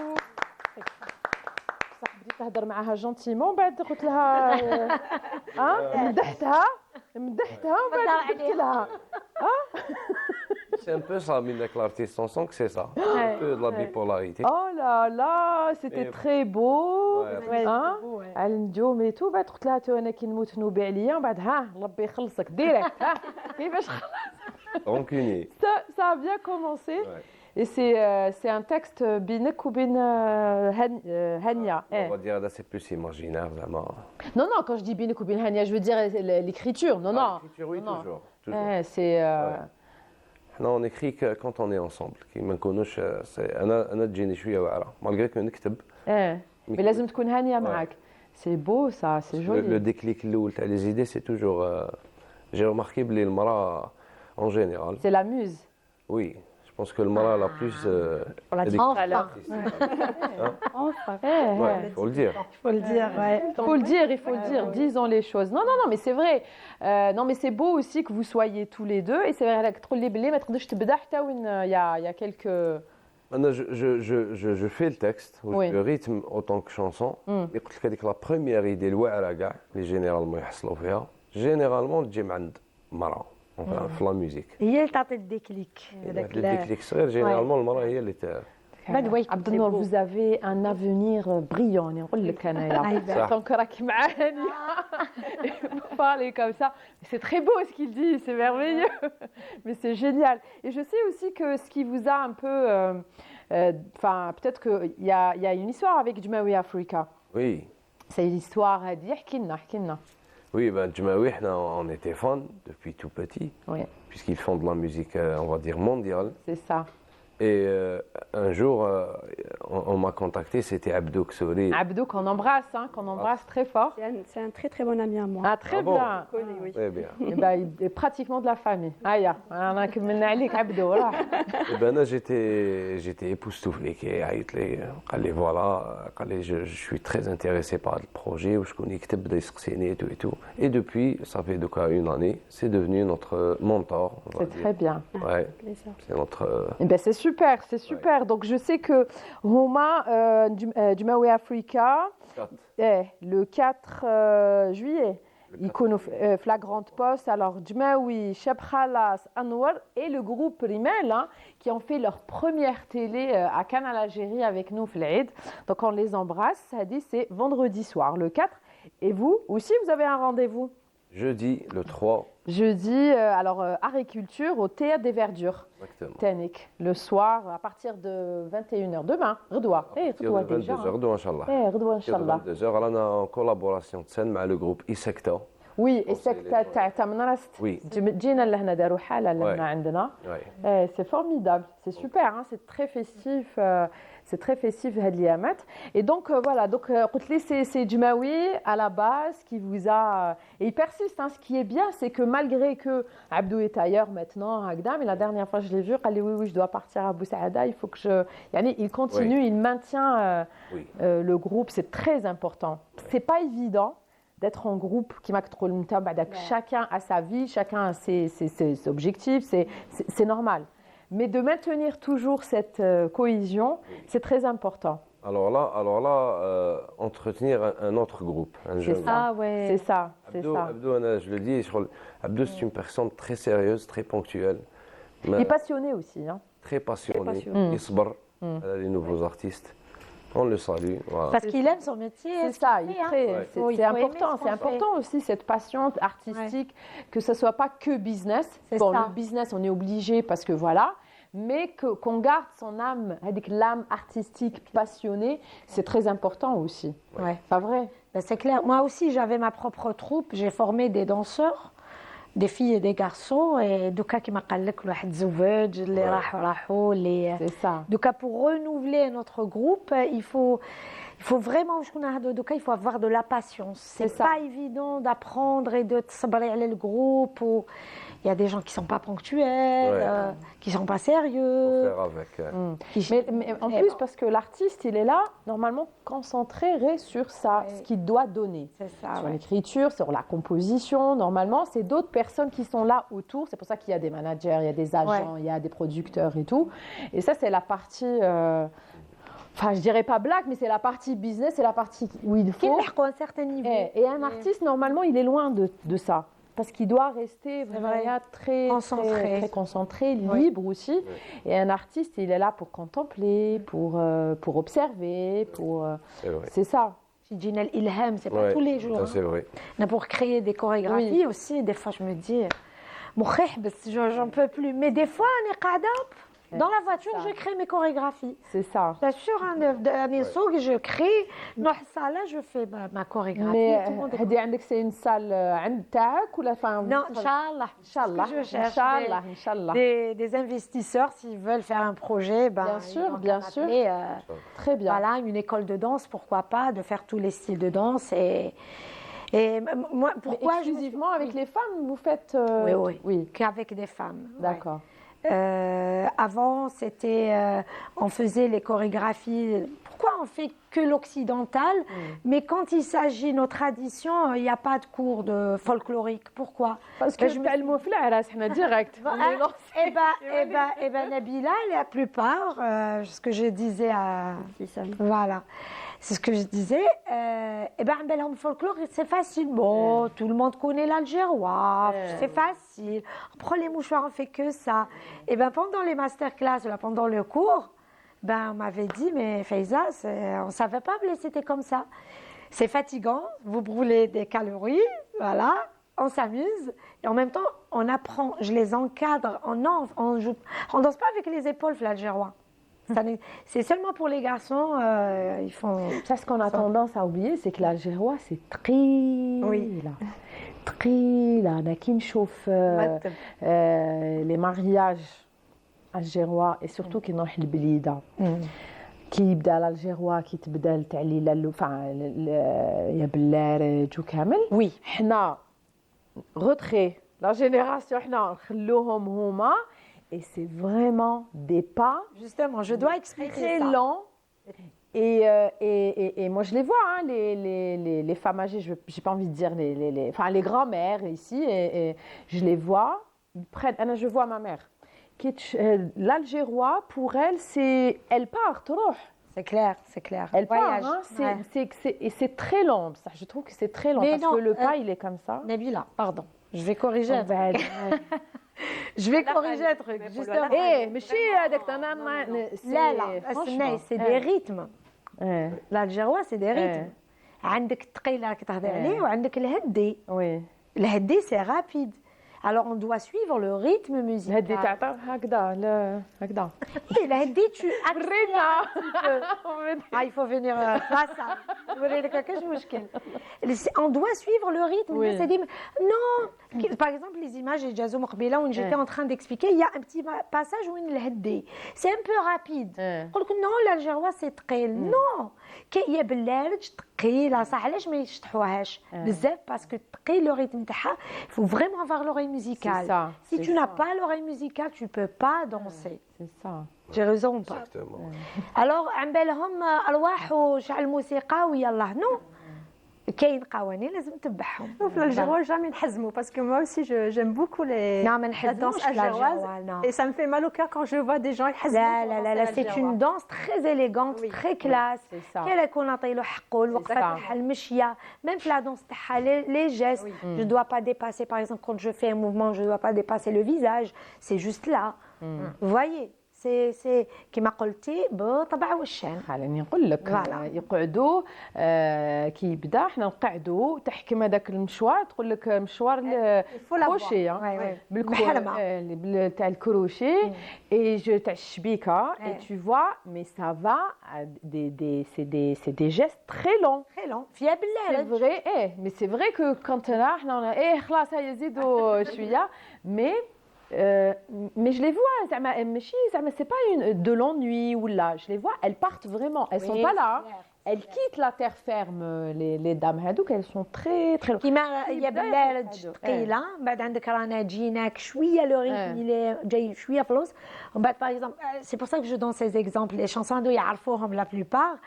بديت تهضر معها جونتيمون بعد قلت لها مدحتها ومن بعد قلت لها C'est un peu ça, avec l'artiste, on sent que c'est ça. Un peu de la bipolarité. Oh là là, c'était très beau. Ouais. hein على النجوم et tout بعد قلت لها تو انا كي نموت نوبي عليا ومن بعد ربي يخلصك ديريكت كيفاش Rancunier. ça a bien commencé. Ouais. Et c'est un texte بينك وبين هانيا. On va dire là, c'est plus imaginaire, vraiment. Non, non, quand je dis بينك وبين هانيا, je veux dire l'écriture. Non, non. L'écriture, oui, Non. toujours. C'est. Non, on écrit que quand on est ensemble. كيما نكونوش أنا تجيني شوية واعرة. Malgré que نكتب. Mais لازم تكون هانية معاك. C'est beau ça, c'est joli. Le déclic الأول تاع les idées, c'est toujours. J'ai remarqué بلي المرأة en général. C'est la muse. Oui, je pense que المرأة la plus. On l'a dit éduquée. tout à l'heure. Enfin. Ouais, il faut le dire. Il faut le dire, ouais. Il faut le dire, il faut le dire. Disons les choses. Non, non, non, mais c'est vrai. Non, mais c'est beau aussi que vous soyez tous les deux. Et c'est vrai que تقول لي بلي ما تقدرش تبدا حتى وين il y a quelques. Maintenant, je fais le texte, Oui. le rythme autant que chanson. Et قلت لك هذيك la première idée الواعرة كاع اللي généralement يحصلوا فيها généralement تجي من عند مرأة. Enfin, في la musique. هي اللي تعطي الديكليك. Le déclic صغير généralement المرأة هي اللي عبد النور, vous avez un avenir brillant. نقول لك أنايا. Tant que راكي مع هانية. Vous parlez comme ça. C'est très beau ce qu'il dit, c'est merveilleux. Mais c'est génial. Et je sais aussi que ce qui vous a un peu. Enfin, peut-être qu'il y a une histoire avec Jumawi Africa. Oui. C'est l'histoire. احكي لنا. Oui, ben, Djemaoui, on était fans depuis tout petit, Oui, puisqu'ils font de la musique, on va dire, mondiale. c'est ça. Et un jour, on m'a contacté, c'était Abdou Ksouri. Abdou, qu'on embrasse, hein, qu'on embrasse très fort. C'est un très très bon ami à moi. Ah, très Ah bon bien. Connu, oui. Très bien. Eh ben, il est pratiquement de la famille. Aïe, on a كملنا عليك عبدو راه. Et ben là, j'étais époustouflé. قال لي voilà, قال لي je suis très intéressé par le projet وشكون يكتب بدا يسقسيني et tout. Et depuis, ça fait donc une année, c'est devenu notre mentor. on va C'est dire. très bien. Ouais, Plaisir. c'est notre. Eh ben, c'est super, c'est super. Donc je sais que Roma Djemaoui Africa, le 4 juillet, يكونوا في la grande poste. Alors Djemaoui, Cheb Khalas, Anwar et le groupe Rimel, hein, qui ont fait leur première télé à Cannes Algérie avec nous في العيد. Donc on les embrasse. Ça dit c'est vendredi soir, le 4. Et vous aussi, vous avez un rendez-vous Jeudi, le 3, jeudi. Alors art et culture au théâtre des Verdures. exactement. Ténic, le soir à partir de 21h demain. Redwa. Eh, Redwa déjà. 22h, Inch'Allah. Eh, Redwa, Inch'Allah. 22h, là, on a en collaboration de scène avec le groupe Isecta. Oui, et c'est les- que t'as منرست. Oui. جينا لهنا داروا حالة Ouais. لهنا عندنا. Ouais. C'est formidable, c'est super, hein, c'est très festif. C'est très festif هاد الأيامات. Et donc voilà, donc قلت لي c'est Djemaoui à la base qui vous a et il persiste. Hein, ce qui est bien, c'est que malgré que Abdou est ailleurs maintenant, à Agda, mais la dernière fois je l'ai vu, قال لي oui je dois partir à Boussaada, il faut que je. Yani, il continue, il maintient Oui. le groupe, c'est très important. C'est pas évident d'être en groupe qui chacun a sa vie, chacun a ses objectifs, c'est normal. Mais de maintenir toujours cette cohésion, c'est très important. Alors là, entretenir un autre groupe, un C'est jeune. ça, Ah ouais. c'est ça, c'est Abdou, ça. Abdou, je le dis, Abdou, c'est une personne très sérieuse, très ponctuelle, Il est passionné aussi. Hein. très passionnée. Très passionné. Il se barre les nouveaux artistes. On le salue. Voilà. Parce qu'il aime son métier. C'est ce ça, qu'il il fait, hein. crée. Ouais. C'est Oui, il c'est faut aimer important, ce qu'on c'est important aussi cette passion artistique, que ce soit pas que business. C'est Bon, ça. le business, on est obligé parce que voilà, mais qu'on garde son âme, avec l'âme artistique passionnée, c'est très important aussi. Ouais. Pas vrai? Ben, c'est clair. Moi aussi, j'avais ma propre troupe. J'ai formé des danseurs, des filles et des garçons. Et دوكا كيما قال لك الواحد زوج اللي راحوا اللي C'est ça. دوكا pour renouveler notre groupe, il faut vraiment il faut avoir de la patience. C'est ça. pas évident d'apprendre et de تصبري على le groupe. Il y a des gens qui sont pas ponctuels, Ouais. qui sont pas Faut sérieux. faire avec. Mais en plus, parce que l'artiste, il est là, normalement, concentré sur ce qu'il doit donner. C'est ça. Sur ouais. l'écriture, sur la composition, normalement, c'est d'autres personnes qui sont là autour. C'est pour ça qu'il y a des managers, il y a des agents, il y a des producteurs et tout. Et ça, c'est la partie... Enfin, je dirais pas blague, mais c'est la partie business, c'est la partie où il Qui faut... نلحقوا à un certain niveau. Et un artiste, normalement, il est loin de ça. Parce qu'il doit rester vraiment très Concentré. très concentré, libre aussi. Et un artiste, il est là pour contempler, pour observer, pour... C'est vrai. C'est ça. Chez Ginel Ilham, c'est pas Ouais, tous les jours. ça, hein. c'est vrai. Mais pour créer des chorégraphies aussi, des fois je me dis, j'en peux plus. Mais des fois, on est قاعدة, dans la voiture, je crée mes chorégraphies. C'est ça. T'assures, je crée, là, je fais ma chorégraphie. Mais tout le monde est هدي عندك c'est une salle عند تاعك ولا enfin Non, Inch'Allah. إن شاء الله Je cherche إن شاء الله des investisseurs, s'ils veulent faire un projet, ben, Bien ils sûr, vont bien m'appeler, très bien. Voilà, une école de danse, pourquoi pas, de faire tous les styles de danse. Et moi, pourquoi je me suis- Exclusivement avec les femmes, vous faites Oui. Qu'avec des femmes. ouais. D'accord. Avant, c'était, on faisait les chorégraphies. Pourquoi on fait que l'occidental? Mais quand il s'agit de nos traditions, il n'y a pas de cours de folklorique. Pourquoi? Parce que je me تعلموا في العراس حنا direct. On est lancé. Eh ben, Nabila, la plupart, ce que je disais à... Voilà. C'est ce que je disais. Eh ben, le folklore, c'est facile. Bon, tout le monde connaît l'algérois, c'est facile. On prend les mouchoirs, on fait que ça. Et ben, pendant les masterclass, là, pendant le cours, ben, on m'avait dit, mais Faiza, on ne savait pas me laisser comme ça. C'est fatigant, vous brûlez des calories, voilà. On s'amuse et en même temps, on apprend. Je les encadre. On danse pas avec les épaules, l'algérois. C'est seulement pour les garçons, ils font. Ça, ce qu'on a tendance à oublier, c'est que l'algérois, c'est très Oui. تقيل. أنا كي نشوف les mariages algérois et surtout كي نروح البليدة كي يبدا الالجيروا كي تبدا التعليله يا بلارج وكامل Oui. حنا retrait la génération حنا نخلوهم هما et c'est vraiment des pas Justement, je dois expliquer très ça. lents. Et moi, je les vois, hein, les femmes âgées, je n'ai pas envie de dire enfin, les grands-mères ici, et je les vois, ils prennent, je vois ma mère, l'algérois, pour elle, elle part, تروح. C'est clair, c'est clair. Elle Voyage. part, hein, Ouais. et c'est très long, ça, je trouve que c'est très long, Mais parce non, que le pas, il est comme ça. Nabila, pardon, je vais corriger un truc. Je vais corriger un truc, justement. Eh, mais si, avec ta maman, لا لا c'est des rythmes. الالجيروا c'est des rythmes. عندك الثقيله راك تهضري عليه وعندك الهدي. Oui. الهدي c'est rapide. Alors on doit suivre le rythme musical. هدي تعطى هكذا لا هكذا. Et الهدي tu ورينا. il faut venir face à. نوريلك كاش مشكل. On doit suivre le rythme. Oui. C'est dit non. Par exemple les images de Jazo Mokhbila où j'étais en train d'expliquer, il y a un petit passage où il الهدي. C'est un peu rapide. نقول لك non l'algérois c'est ثقيل. Non. كي هي باللارج ثقيله صح علاش ما يشطحوهاش بزاف باسكو ثقيل le rythme تاعها. Il faut vraiment avoir l'oreille musicale. Ça, Si tu n'as pas l'oreille musicale, tu peux pas danser. C'est ça. J'ai raison ou pas? Exactement. Alors عن بالهم ارواح وشعل موسيقى ويلا نو كاين قوانين لازم تتبعهم. Sauf l'algérois, jamais نحزموا parce que moi aussi j'aime beaucoup les Non, mais la danse نحزموش algéroise الألجيروis, non. et ça me fait mal au cœur quand je vois des gens يحزموا. لا pour لا لا danser لا c'est l'algérois. une danse très élégante, Oui. très classe. C'est ça. كاين يكون نعطي له حقه الوقفه ça. تاعها المشيه même في la danse تاعها les gestes. Je dois pas dépasser par exemple quand je fais un mouvement, je dois pas dépasser le visage, c'est juste là. Vous voyez, c'est كما قلتي بطبع والشان. خليني نقول لك Voilà. يقعدوا كي يبدا حنا نقعدوا تحكم هذاك المشوار تقول لك مشوار faut la الكروشي voir. Ouais, ouais. بالحلمه تاع الكروشي اي جو تاع الشبيكه et tu vois mais ça va c'est des gestes très longs. Très long. فيها C'est بالله. vrai, mais c'est vrai que quand là, خلاص هيا زيدوا شويه, mais je les vois, c'est pas de l'ennui ou là, je les vois, elles partent vraiment, elles sont pas là, elles quittent la terre ferme, les dames هذوك, elles sont très très كيما هي بالله ثقيله بعد عندك رانا جيناك شويه لو ريتم اللي جاي شويه فلوس ومن بعد باغ اكزومبل سي بور سا كو جو دون سيز اكزومبل لي شانسون هادو يعرفوهم لا بلوبار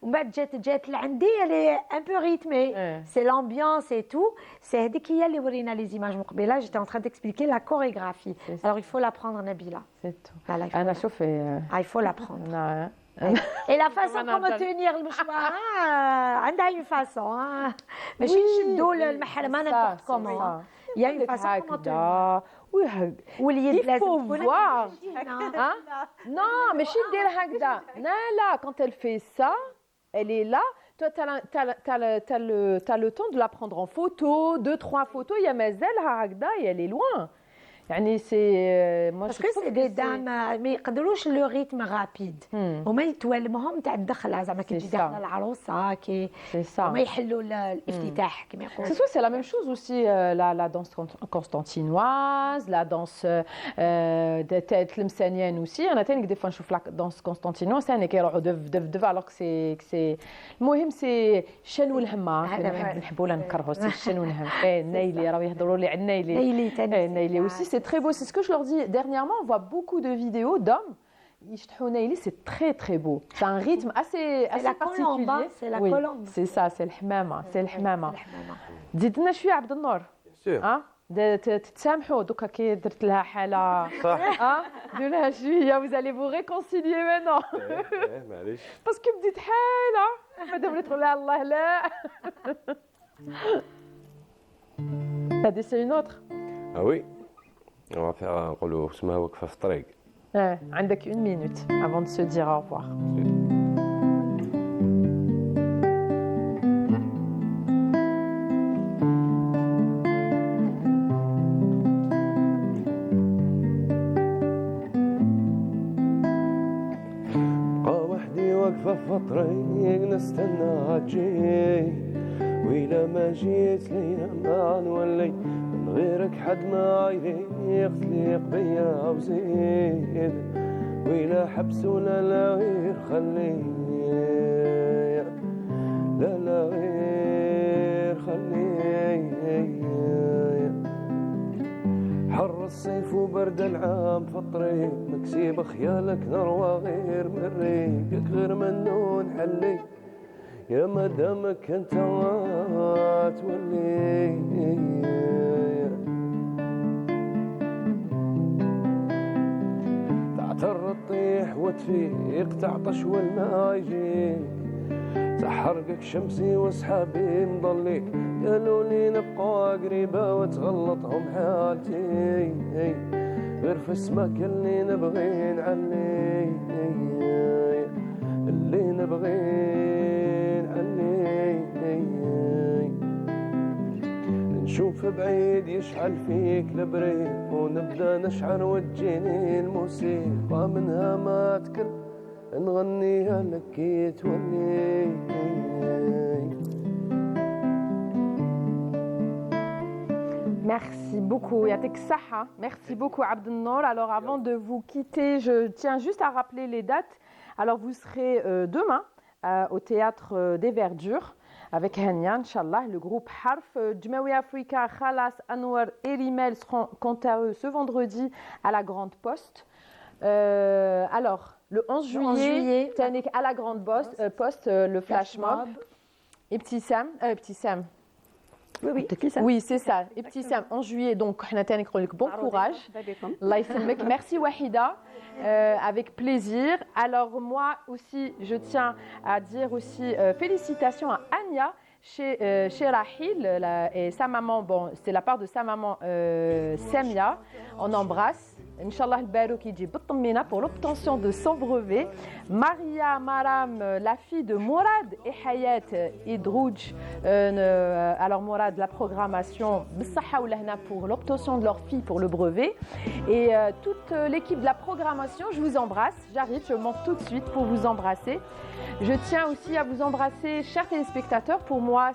ومن بعد جات لعندي اللي ان بو ريتمي سي لامبيونس اي تو سي هذيك هي اللي ورينا لي زيماج مقبله جيتي ان تران ديكسبليكي لا كوريغرافي alors il faut l'apprendre Nabila. c'est tout. Voilà, انا شوف il faut l'apprendre. أنا- Et la façon comment tenir المشوار عندها une façon ماشي نشدوا المحرمه n'importe comment. Il y a une façon comment tenir. هكذا واليد Il لازم faut تكون voir. هكذا. Hein? Non, mais chez دير هكذا. Là, quand elle fait ça, elle est là. Toi, t'as le temps de la prendre en photo, 2-3 photos. Il y a Mazelha هكذا et elle est loin. يعني c'est moi Parce que c'est des dames ما يقدروش لو ريتم رابيد هما يتولمهم تاع الدخله زعما كي تجي ça. داخله العروسه كي c'est ça. هما يحلوا الافتتاح كما C'est يقولوا. ça, c'est la même chose aussi, la danse constantinoise, la danse de tlemcenienne aussi. أنا تاني des fois نشوف la danse constantinoise, c'est كيروحوا دف alors que c'est المهم c'est الشن والهمة. نحبوا ولا نكرهوا c'est الشن والهم. نايلي راهو يهضروا لي على نايلي. نايلي تاني. نايلي aussi, c'est très beau. C'est ce que je leur dis. Dernièrement, on voit beaucoup de vidéos d'hommes. يشطحوا نايلي, c'est très très beau. C'est un rythme assez la colombe, particulier. c'est la Oui, colombe. c'est ça, c'est الحمامة, c'est الحمامة. زيد لنا شويه عبد النور. Sûr. تتسامحوا دوكا كي درت لها حاله صح. دير لها شويه vous allez vous réconcilier maintenant معليش. باسكو بديت حاله مادام تقول لها الله لا. هذه سي une autre. Ah oui. On va faire نقولوا اسمها وقفة في الطريق. عندك une minute avant de se dire au revoir. طريق نستنى تجي وإذا ما جيت لينا ما نولي من غيرك حد ما يليق تليق بيا وزيد وإذا حبس ولا لا غير خلي لا لا غير خلي حر الصيف وبرد العام في الطريق مكسيب خيالك نروى غير من ريقك غير منون حلي يا مدامك انت تولي تعتر تطيح وتفيق تعطش والما يجيك تحرقك شمسي وسحابي مضليك قالوا لي نبقى قريبة وتغلطهم حالتي غير في اسمك اللي نبغي نعلي اللي نبغي نعلي نشوف بعيد يشعل فيك البريق ونبدا نشعر وتجيني الموسيقى منها ما تكر نغنيها لك تولي. Merci beaucoup, Yatek Saha. Merci beaucoup, Abdelnour. Alors, avant de vous quitter, je tiens juste à rappeler les dates. Alors, vous serez demain au Théâtre des Verdures avec Hania, Inch'Allah. Le groupe Harf, Djmaoui Africa, Khalas, Anwar et Rimel seront quant à eux ce vendredi à la Grande Poste. Alors, le 11 juillet, à la Grande Poste, le Flash Mob. Et Petit Sam. Oui, c'est ça. Et Petit Sam, en juillet, donc, bon courage. Merci Wahida, avec plaisir. Alors moi aussi, je tiens à dire aussi félicitations à Anya chez Rahil et sa maman. Bon, c'est la part de sa maman Samia. On embrasse. Inch'Allah, le qui dit pour l'obtention de son brevet. Maria Maram, la fille de Mourad et Hayat Idrouj. Alors, Mourad, la programmation pour l'obtention de leur fille pour le brevet. Et toute l'équipe de la programmation, je vous embrasse. J'arrive, je monte tout de suite pour vous embrasser. Je tiens aussi à vous embrasser, chers téléspectateurs. Pour moi,